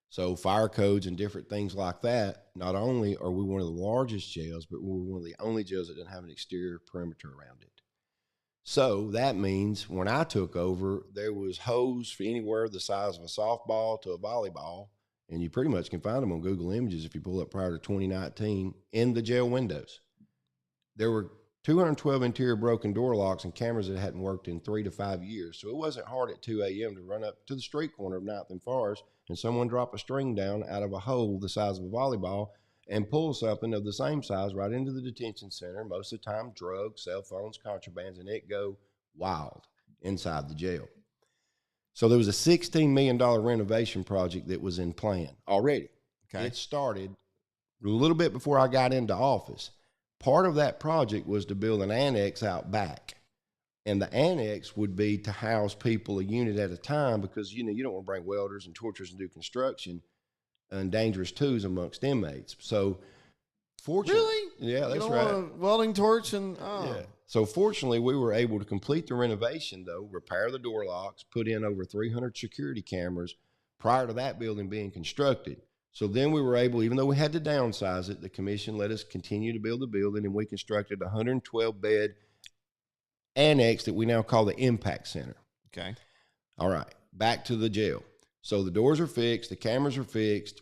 Speaker 2: So fire codes and different things like that, not only are we one of the largest jails, but we're one of the only jails that doesn't have an exterior perimeter around it. So that means when I took over, there was hose for anywhere the size of a softball to a volleyball, and you pretty much can find them on Google Images if you pull up prior to 2019 in the jail windows. There were 212 interior broken door locks and cameras that hadn't worked in 3 to 5 years. So it wasn't hard at 2 a.m. to run up to the street corner of 9th and Forest and someone drop a string down out of a hole the size of a volleyball and pull something of the same size right into the detention center, most of the time drugs, cell phones, contrabands, and it go wild inside the jail. So there was a $16 million renovation project that was in plan already. Okay. It started a little bit before I got into office. Part of that project was to build an annex out back. And the annex would be to house people a unit at a time because, you don't want to bring welders and torchers and do construction and dangerous tools amongst inmates. So fortunately.
Speaker 1: Really?
Speaker 2: Yeah, that's
Speaker 1: you
Speaker 2: right.
Speaker 1: Want a welding torch and,
Speaker 2: Yeah. So fortunately, we were able to complete the renovation, though, repair the door locks, put in over 300 security cameras prior to that building being constructed. So then we were able, even though we had to downsize it, the commission let us continue to build the building, and we constructed a 112-bed annex that we now call the Impact Center.
Speaker 1: Okay.
Speaker 2: All right. Back to the jail. So the doors are fixed. The cameras are fixed.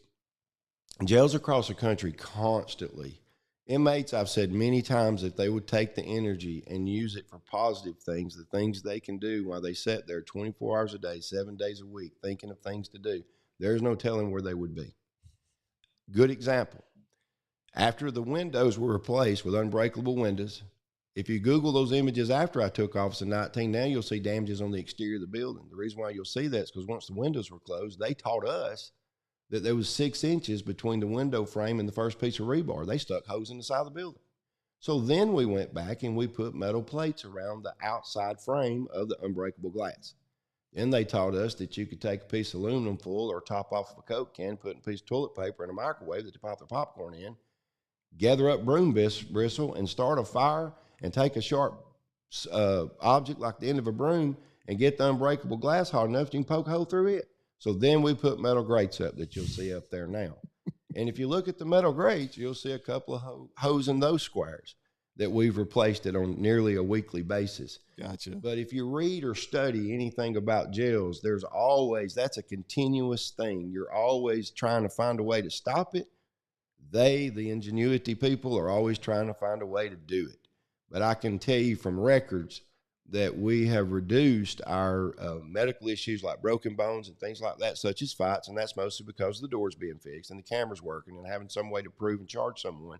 Speaker 2: Jails across the country constantly Inmates, I've said many times, if they would take the energy and use it for positive things, the things they can do while they sit there 24 hours a day, 7 days a week, thinking of things to do, there's no telling where they would be. Good example. After the windows were replaced with unbreakable windows, if you Google those images after I took office in 19, now you'll see damages on the exterior of the building. The reason why you'll see that is because once the windows were closed, they taught us that there was 6 inches between the window frame and the first piece of rebar. They stuck holes in the side of the building. So then we went back and we put metal plates around the outside frame of the unbreakable glass. Then they taught us that you could take a piece of aluminum foil or top off of a Coke can, put a piece of toilet paper in a microwave that you pop the popcorn in, gather up broom bristle and start a fire and take a sharp object like the end of a broom and get the unbreakable glass hard enough you can poke a hole through it. So then we put metal grates up that you'll see up there now. And if you look at the metal grates, you'll see a couple of holes in those squares that we've replaced it on nearly a weekly basis.
Speaker 1: Gotcha.
Speaker 2: But if you read or study anything about jails, there's always, that's a continuous thing. You're always trying to find a way to stop it. The ingenuity people, are always trying to find a way to do it. But I can tell you from records that we have reduced our medical issues like broken bones and things like that, such as fights, and that's mostly because of the doors being fixed and the cameras working and having some way to prove and charge someone,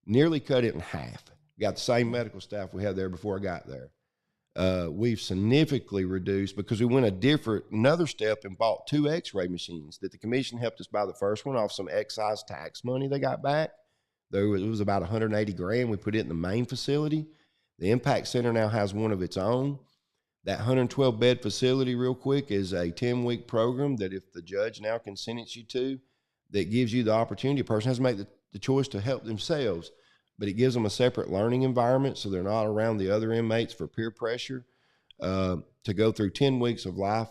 Speaker 2: nearly cut it in half. We got the same medical staff we had there before I got there. We've significantly reduced because we went another step and bought 2 x-ray machines that the commission helped us buy the first one off some excise tax money they got back. It was about $180,000. We put it in the main facility. The Impact Center now has one of its own. That 112 bed facility, real quick, is a 10-week program that if the judge now can sentence you to, that gives you the opportunity. A person has to make the choice to help themselves, but it gives them a separate learning environment so they're not around the other inmates for peer pressure, to go through 10 weeks of life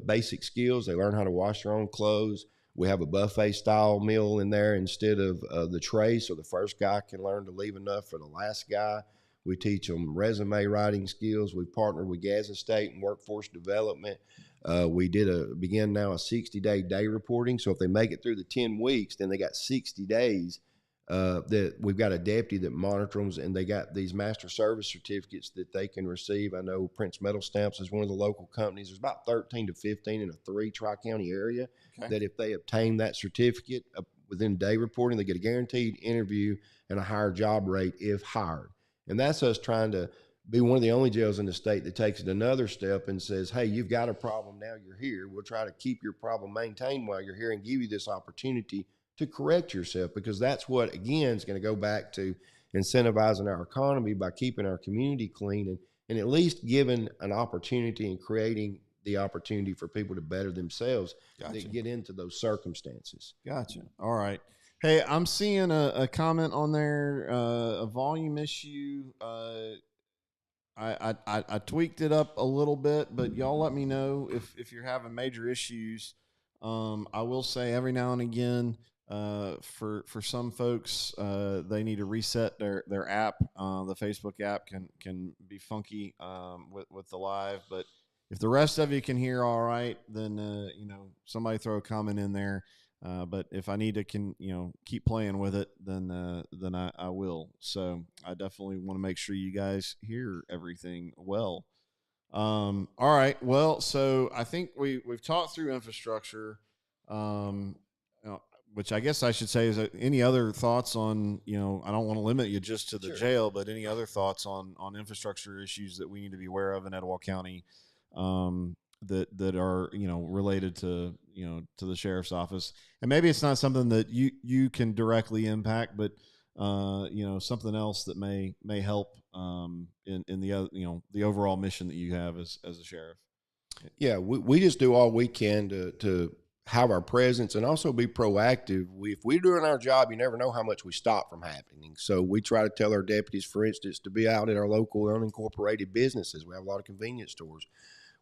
Speaker 2: basic skills. They learn how to wash their own clothes. We have a buffet style meal in there instead of the tray, so the first guy can learn to leave enough for the last guy. We teach them resume writing skills. We partner with Gadsden State and Workforce Development. We begin now a 60-day day reporting. So if they make it through the 10 weeks, then they got 60 days that we've got a deputy that monitors them, and they got these master service certificates that they can receive. I know Prince Metal Stamps is one of the local companies. There's about 13 to 15 in a 3 Tri-County area that if they obtain that certificate within day reporting, they get a guaranteed interview and a higher job rate if hired. And that's us trying to be one of the only jails in the state that takes it another step and says, hey, you've got a problem, now you're here. We'll try to keep your problem maintained while you're here and give you this opportunity to correct yourself, because that's what, again, is going to go back to incentivizing our economy by keeping our community clean and at least giving an opportunity and creating the opportunity for people to better themselves that get into those circumstances.
Speaker 1: Gotcha. All right. Hey, I'm seeing a comment on there, a volume issue. I tweaked it up a little bit, but y'all let me know if you're having major issues. I will say every now and again, for some folks, they need to reset their app. The Facebook app can be funky with the live, but if the rest of you can hear all right, then somebody throw a comment in there. But if I need to keep playing with it, then I will. So I definitely want to make sure you guys hear everything well. All right. Well, so I think we've talked through infrastructure, which I guess I should say is any other thoughts on, I don't want to limit you just to the jail, but any other thoughts on infrastructure issues that we need to be aware of in Etowah County, that are, related to, to the sheriff's office. And maybe it's not something that you can directly impact, but, something else that may help, in the other, the overall mission that you have as a sheriff.
Speaker 2: Yeah. We just do all we can to have our presence and also be proactive. If we're doing our job, you never know how much we stop from happening. So we try to tell our deputies, for instance, to be out at our local unincorporated businesses. We have a lot of convenience stores.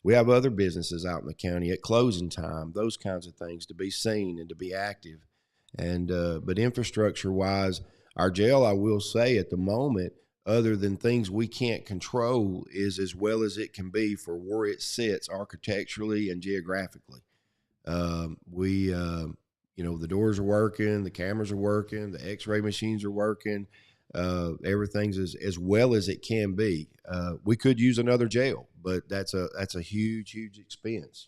Speaker 2: We have other businesses out in the county at closing time, those kinds of things, to be seen and to be active. And but infrastructure-wise, our jail, I will say at the moment, other than things we can't control, is as well as it can be for where it sits architecturally and geographically. The doors are working, the cameras are working, the x-ray machines are working. Everything's as well as it can be. We could use another jail, but that's a huge expense.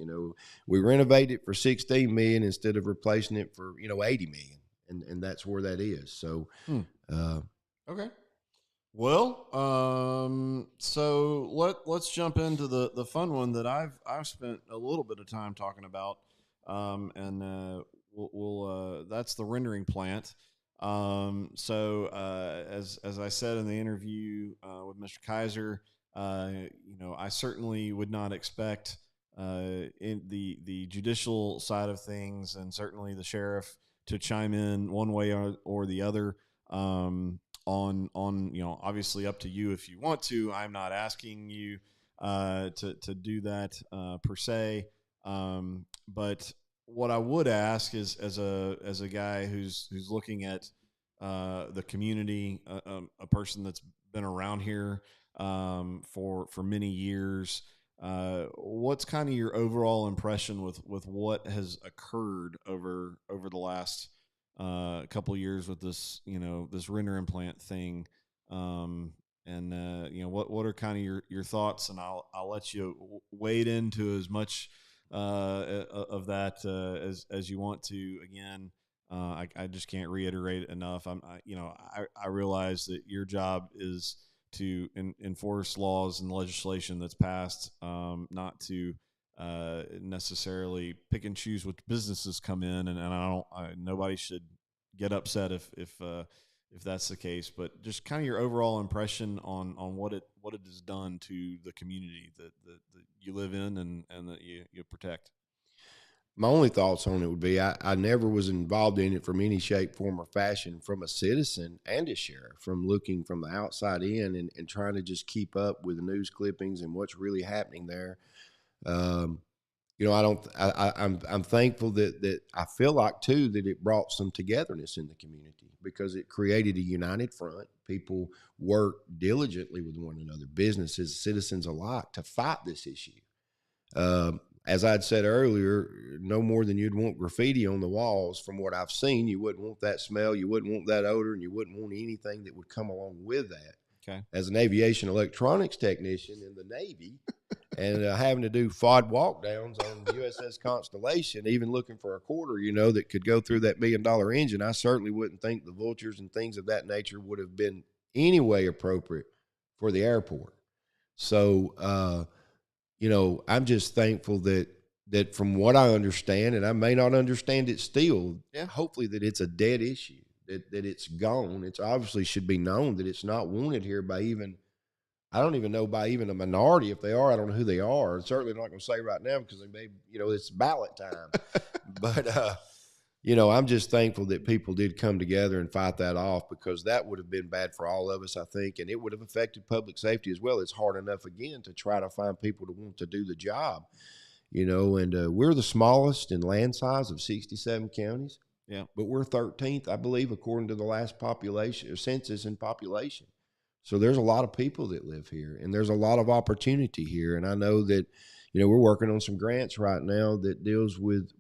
Speaker 2: We renovate it for 16 million instead of replacing it for 80 million, and that's where that is. So,
Speaker 1: okay. Well, so let's jump into the fun one that I've spent a little bit of time talking about, and we'll that's the rendering plant. As I said in the interview with Mr. Kaiser, I certainly would not expect in the judicial side of things, and certainly the sheriff to chime in one way or the other. On obviously up to you if you want to. I'm not asking you to do that per se, but what I would ask is as a guy who's looking at the community, a person that's been around here for many years. What's kind of your overall impression with what has occurred over the last couple of years with this this render implant thing, what are kind of your thoughts, and I'll let you wade into as much of that as you want to. Again, I just can't reiterate enough. I realize that your job is to enforce laws and legislation that's passed, not to necessarily pick and choose which businesses come in, and nobody should get upset if that's the case. But just kind of your overall impression on what it has done to the community that you live in and that you protect.
Speaker 2: my only thoughts on it would be I never was involved in it from any shape, form, or fashion from a citizen and a sheriff, from looking from the outside in and trying to just keep up with the news clippings and what's really happening there. Um, I don't. I'm thankful that I feel like too that it brought some togetherness in the community because it created a united front. People work diligently with one another, businesses, citizens alike, to fight this issue. As I'd said earlier, no more than you'd want graffiti on the walls. From what I've seen, you wouldn't want that smell, you wouldn't want that odor, and you wouldn't want anything that would come along with that.
Speaker 1: Okay.
Speaker 2: As an aviation electronics technician in the Navy, and having to do FOD walk downs on the USS Constellation, even looking for a quarter, that could go through that $1 million engine, I certainly wouldn't think the vultures and things of that nature would have been any way appropriate for the airport. So, I'm just thankful that from what I understand, and I may not understand it still, hopefully that it's a dead issue, that it's gone. It's obviously should be known that it's not wanted here by even, I don't even know by even a minority. If they are, I don't know who they are. And certainly not going to say right now because they may, it's ballot time. But, I'm just thankful that people did come together and fight that off, because that would have been bad for all of us, I think. And it would have affected public safety as well. It's hard enough, again, to try to find people to want to do the job, and we're the smallest in land size of 67 counties.
Speaker 1: Yeah.
Speaker 2: But we're 13th, I believe, according to the last population census and population. So there's a lot of people that live here, and there's a lot of opportunity here. And I know that, we're working on some grants right now that deals with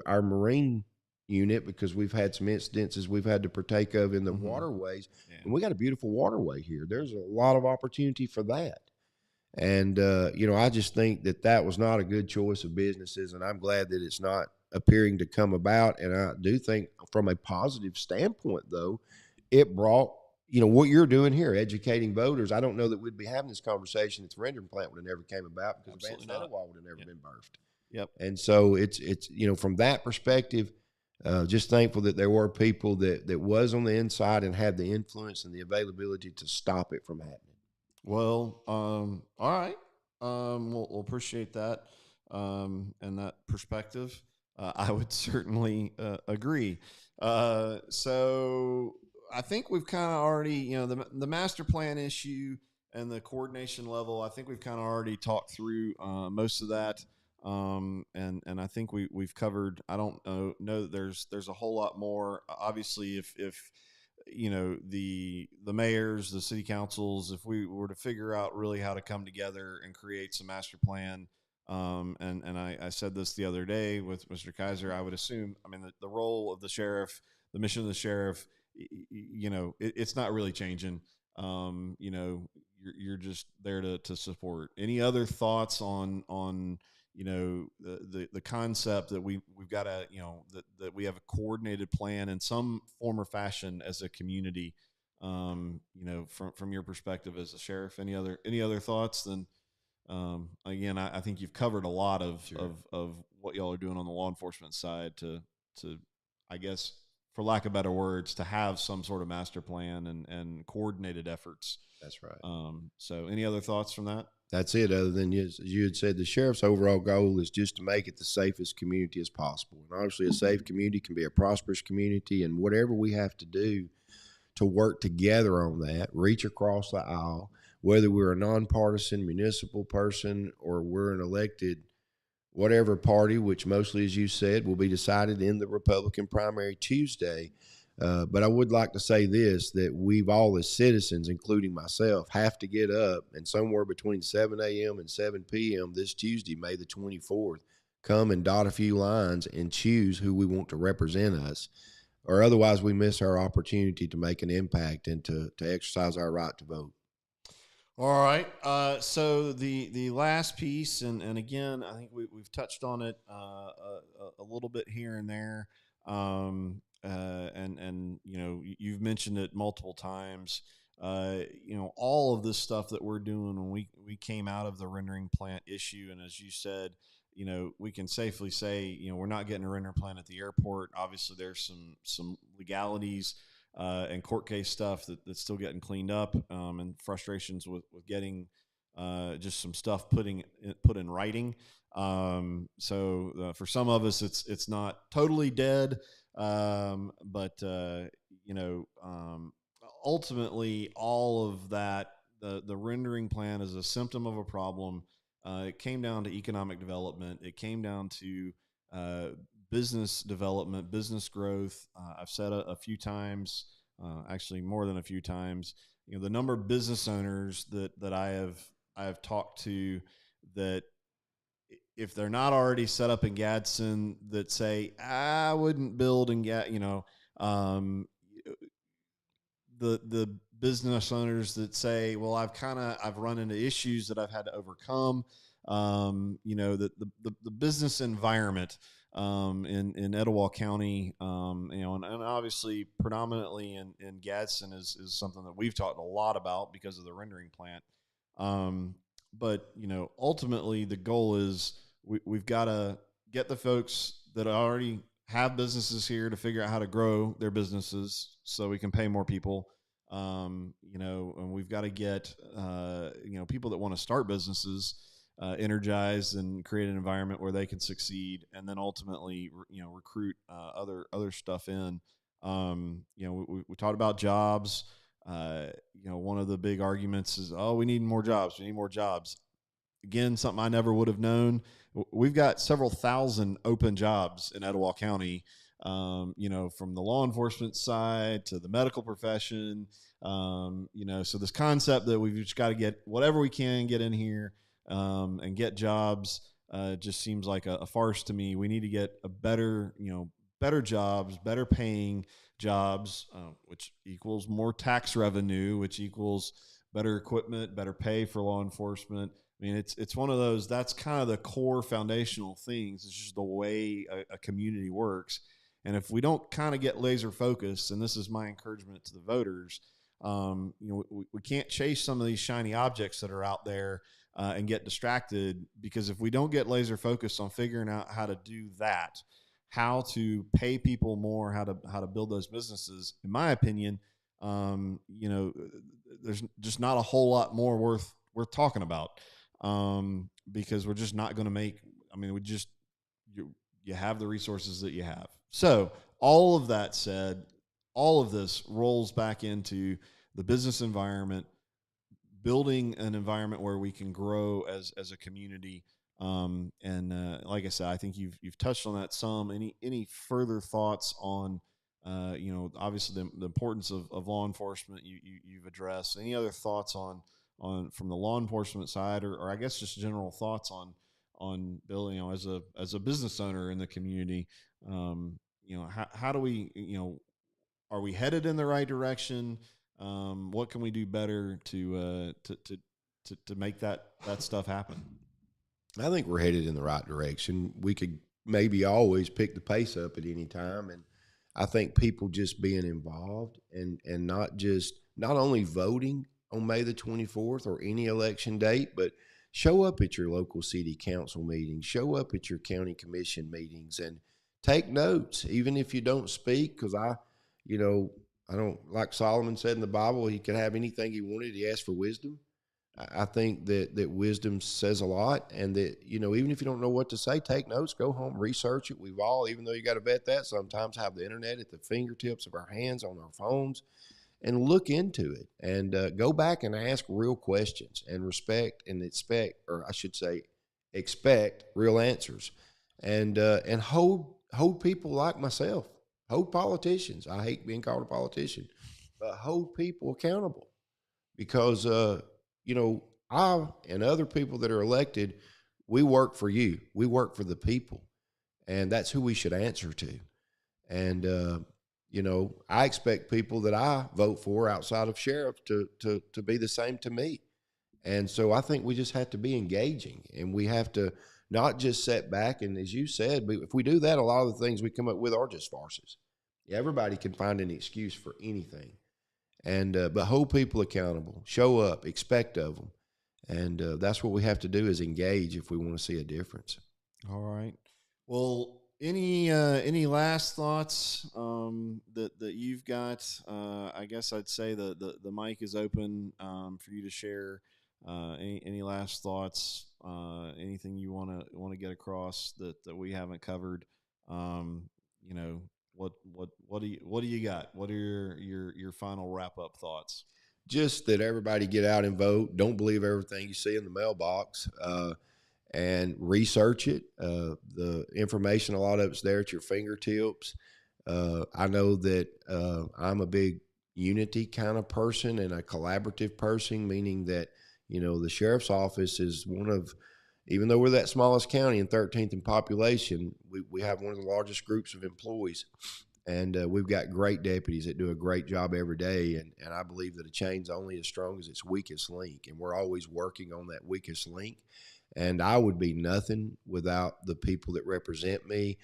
Speaker 2: our Marine unit, because we've had some incidences we've had to partake of in the waterways. Yeah. And we got a beautiful waterway here. There's a lot of opportunity for that. And, I just think that was not a good choice of businesses, and I'm glad that it's not appearing to come about. And I do think from a positive standpoint, though, it brought, what you're doing here, educating voters. I don't know that we'd be having this conversation if the rendering plant would have never came about, because Etowah would have never been birthed.
Speaker 1: Yep.
Speaker 2: And so it's from that perspective, just thankful that there were people that was on the inside and had the influence and the availability to stop it from happening.
Speaker 1: Well, all right. We'll appreciate that and that perspective. I would certainly agree. So I think we've kind of already, the master plan issue and the coordination level, I think we've kind of already talked through most of that. And I think we've covered. I don't know that there's a whole lot more. Obviously, if the mayors, the city councils, if we were to figure out really how to come together and create some master plan, and I said this the other day with Mr. Kaiser, I would assume, the role of the sheriff, the mission of the sheriff it's not really changing. You're just there to support. Any other thoughts on the concept that we've got to, that we have a coordinated plan in some form or fashion as a community? From your perspective as a sheriff, any other thoughts? Then again, I think you've covered a lot of,
Speaker 2: Sure.
Speaker 1: of what y'all are doing on the law enforcement side to I guess, for lack of better words, to have some sort of master plan and coordinated efforts.
Speaker 2: That's right.
Speaker 1: So any other thoughts from that?
Speaker 2: That's it. Other than as you had said, the sheriff's overall goal is just to make it the safest community as possible. And obviously, a safe community can be a prosperous community. And whatever we have to do to work together on that, reach across the aisle, whether we're a nonpartisan municipal person or we're an elected whatever party, which mostly, as you said, will be decided in the Republican primary Tuesday. But I would like to say this, that we've all as citizens, including myself, have to get up and somewhere between 7 a.m. and 7 p.m. this Tuesday, May the 24th, come and dot a few lines and choose who we want to represent us, or otherwise we miss our opportunity to make an impact and to exercise our right to vote.
Speaker 1: All right. So the last piece, and again, I think we've touched on it a little bit here and there, and you've mentioned it multiple times. All of this stuff that we're doing when we came out of the rendering plant issue, and as you said, we can safely say, we're not getting a render plant at the airport. Obviously, there's some legalities and court case stuff that's still getting cleaned up, and frustrations with getting just some stuff put in writing. So for some of us, it's not totally dead, but ultimately, all of that, the rendering plan is a symptom of a problem. It came down to economic development. It came down to business development, business growth. I've said a few times, actually more than a few times, the number of business owners that I have talked to, that if they're not already set up in Gadsden, that say, I wouldn't build in the business owners that say, well, I've run into issues that I've had to overcome. The business environment in Etowah County, and obviously predominantly in Gadsden is something that we've talked a lot about because of the rendering plant. But ultimately the goal is we've got to get the folks that already have businesses here to figure out how to grow their businesses so we can pay more people. And we've got to get people that want to start businesses energized and create an environment where they can succeed, and then ultimately recruit other stuff in. We talked about jobs. One of the big arguments is, oh, we need more jobs. We need more jobs. Again, something I never would have known. We've got several thousand open jobs in Etowah County, from the law enforcement side to the medical profession. So this concept that we've just got to get whatever we can get in here and get jobs just seems like a farce to me. We need to get a better jobs, better paying jobs, which equals more tax revenue, which equals better equipment, better pay for law enforcement. I mean, it's one of those, that's kind of the core foundational things. It's just the way a community works. And if we don't kind of get laser focused, and this is my encouragement to the voters, we can't chase some of these shiny objects that are out there and get distracted, because if we don't get laser focused on figuring out how to do that, how to pay people more, how to build those businesses, in my opinion, there's just not a whole lot more worth talking about, because we're just not going to make. I mean, you have the resources that you have. So all of that said, all of this rolls back into the business environment, building an environment where we can grow as a community. Like I said, I think you've touched on that some. Any further thoughts on, obviously the importance of law enforcement you've addressed. Any other thoughts on from the law enforcement side, or I guess just general thoughts on building, as a business owner in the community, how do we, are we headed in the right direction? What can we do better to make that stuff happen?
Speaker 2: I think we're headed in the right direction. We could maybe always pick the pace up at any time, and I think people just being involved and not only voting on May the 24th or any election date, but show up at your local city council meetings, show up at your county commission meetings, and take notes, even if you don't speak. Because you know, I don't, like Solomon said in the Bible, he could have anything he wanted. He asked for wisdom. I think that wisdom says a lot, and that, you know, even if you don't know what to say, take notes, go home, research it. We've all, even though you got to vet that, sometimes have the internet at the fingertips of our hands on our phones, and look into it, and go back and ask real questions, and respect and expect, or I should say, expect real answers, and hold people like myself, hold politicians. I hate being called a politician, but hold people accountable, because you know, I and other people that are elected, we work for you. We work for the people, and that's who we should answer to. And you know, I expect people that I vote for outside of sheriff to be the same to me. And so I think we just have to be engaging, and we have to not just sit back. And as you said, if we do that, a lot of the things we come up with are just farces. Everybody can find an excuse for anything, and but hold people accountable, show up, expect of them, and that's what we have to do, is engage if we want to see a difference.
Speaker 1: All right. Well, any last thoughts that you've got? I guess I'd say the mic is open for you to share. Any last thoughts? Anything you want to get across that we haven't covered? You know, what do you got? What are your final wrap up thoughts?
Speaker 2: Just that everybody get out and vote. Don't believe everything you see in the mailbox. And research it. The information, a lot of it's there at your fingertips. I know that I'm a big unity kind of person and a collaborative person, meaning that, you know, the sheriff's office is one of, even though we're that smallest county and 13th in population, we have one of the largest groups of employees. And we've got great deputies that do a great job every day. And I believe that a chain's only as strong as its weakest link. And we're always working on that weakest link. And I would be nothing without the people that represent me.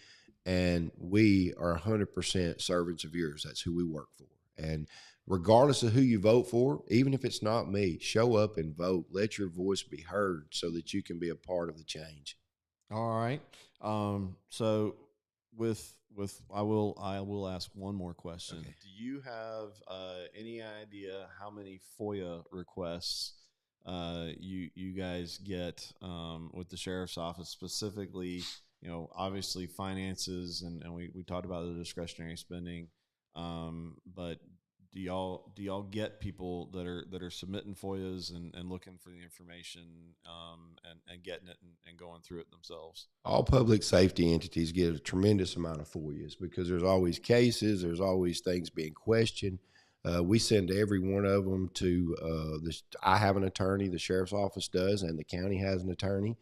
Speaker 2: And we are 100% servants of yours. That's who we work for. And regardless of who you vote for, even if it's not me, show up and vote. Let your voice be heard so that you can be a part of the change.
Speaker 1: All right. So with I will ask one more question.
Speaker 2: Okay.
Speaker 1: Do you have any idea how many FOIA requests you guys get with the sheriff's office specifically? You know, obviously finances, and we talked about the discretionary spending, but do y'all get people that are submitting FOIAs and looking for the information and getting it and going through it themselves?
Speaker 2: All public safety entities get a tremendous amount of FOIAs because there's always cases, there's always things being questioned. We send every one of them to I have an attorney, the sheriff's office does, and the county has an attorney,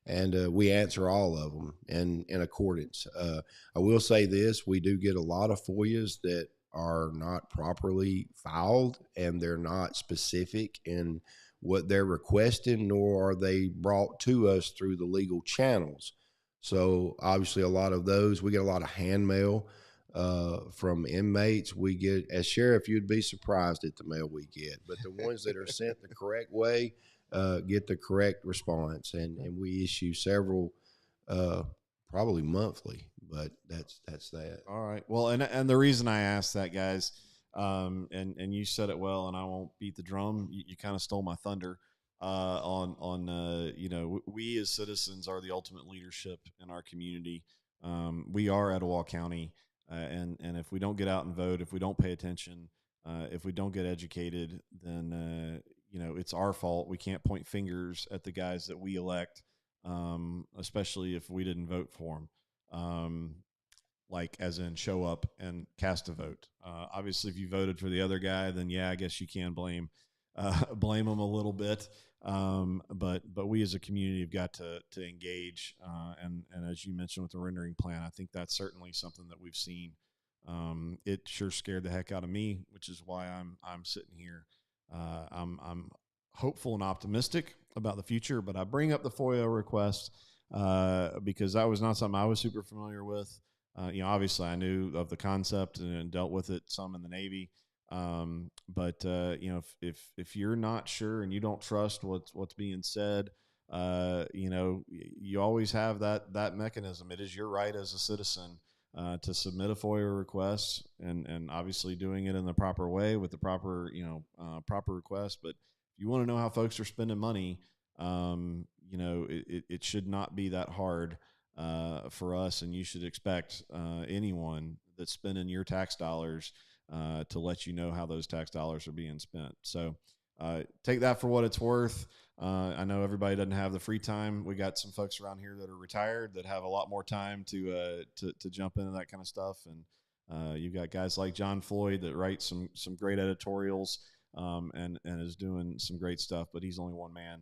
Speaker 2: and we answer all of them in accordance. I will say this: we do get a lot of FOIAs that are not properly filed, and they're not specific in what they're requesting, nor are they brought to us through the legal channels. So obviously a lot of those, we get a lot of hand mail from inmates. We get, as sheriff, you'd be surprised at the mail we get, but the ones that are sent the correct way get the correct response. And we issue several, probably monthly, but that's that.
Speaker 1: All right. Well, and the reason I asked that, guys, and you said it well, and I won't beat the drum. You kind of stole my thunder on you know, we as citizens are the ultimate leadership in our community. We are Etowah County, and if we don't get out and vote, if we don't pay attention, if we don't get educated, then you know, it's our fault. We can't point fingers at the guys that we elect, especially if we didn't vote for them. Like as in show up and cast a vote. Obviously, if you voted for the other guy, then yeah, I guess you can blame them a little bit. But we as a community have got to engage. And as you mentioned with the rendering plan, I think that's certainly something that we've seen it sure scared the heck out of me, which is why I'm sitting here. I'm hopeful and optimistic about the future, but I bring up the FOIA request because that was not something I was super familiar with. Obviously I knew of the concept and dealt with it some in the Navy. But if you're not sure and you don't trust what's being said, you always have that mechanism. It is your right as a citizen to submit a FOIA request, and obviously doing it in the proper way with the proper proper request. But if you want to know how folks are spending money, it should not be that hard for us, and you should expect anyone that's spending your tax dollars to let you know how those tax dollars are being spent. So take that for what it's worth. I know everybody doesn't have the free time. We got some folks around here that are retired that have a lot more time to jump into that kind of stuff. And you've got guys like John Floyd that write some great editorials and is doing some great stuff, but he's only one man.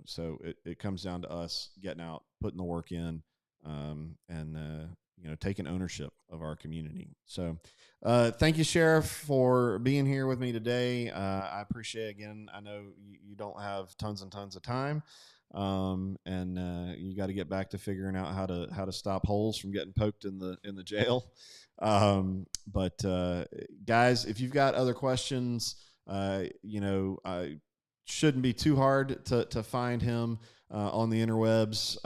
Speaker 1: So it comes down to us getting out, putting the work in, and taking ownership of our community. So thank you, Sheriff, for being here with me today. I appreciate it. Again, I know you don't have tons and tons of time, and you got to get back to figuring out how to stop holes from getting poked in the jail. But guys, if you've got other questions, I shouldn't be too hard to find him on the interwebs.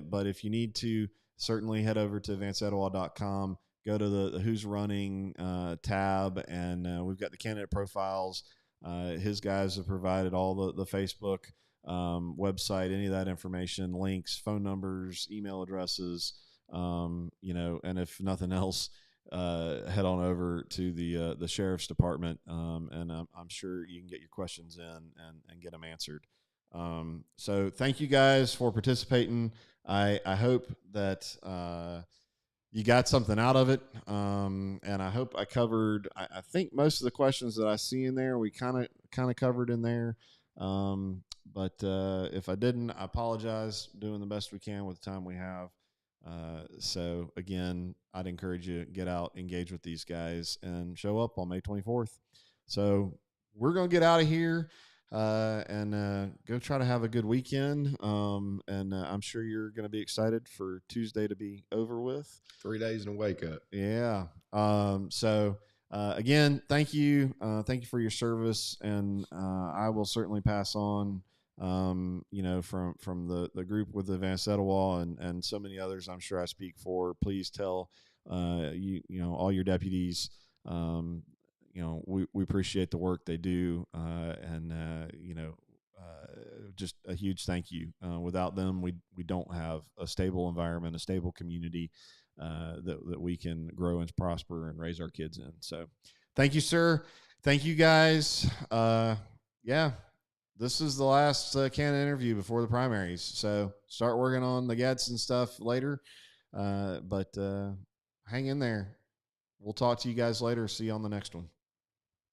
Speaker 1: But if you need to, certainly head over to advancedetowah.com, go to the Who's Running tab, and we've got the candidate profiles. His guys have provided all the Facebook website, any of that information, links, phone numbers, email addresses, and if nothing else, head on over to the Sheriff's Department, and I'm sure you can get your questions in and get them answered. So thank you guys for participating. I hope that you got something out of it, and I hope I covered. I think most of the questions that I see in there we kind of covered in there. But if I didn't, I apologize. Doing the best we can with the time we have. So again, I'd encourage you to get out, engage with these guys, and show up on May 24th. So we're gonna get out of here. And go try to have a good weekend. And I'm sure you're going to be excited for Tuesday to be over with.
Speaker 2: 3 days and a wake up.
Speaker 1: Yeah. So again, thank you. Thank you for your service. And I will certainly pass on, from the group with Advanced Etowah and so many others I'm sure I speak for. Please tell, all your deputies, we appreciate the work they do, and just a huge thank you. Without them, we don't have a stable environment, a stable community that we can grow and prosper and raise our kids in. So thank you, sir. Thank you, guys. This is the last candidate interview before the primaries. So start working on the Gadsden stuff later, but hang in there. We'll talk to you guys later. See you on the next one.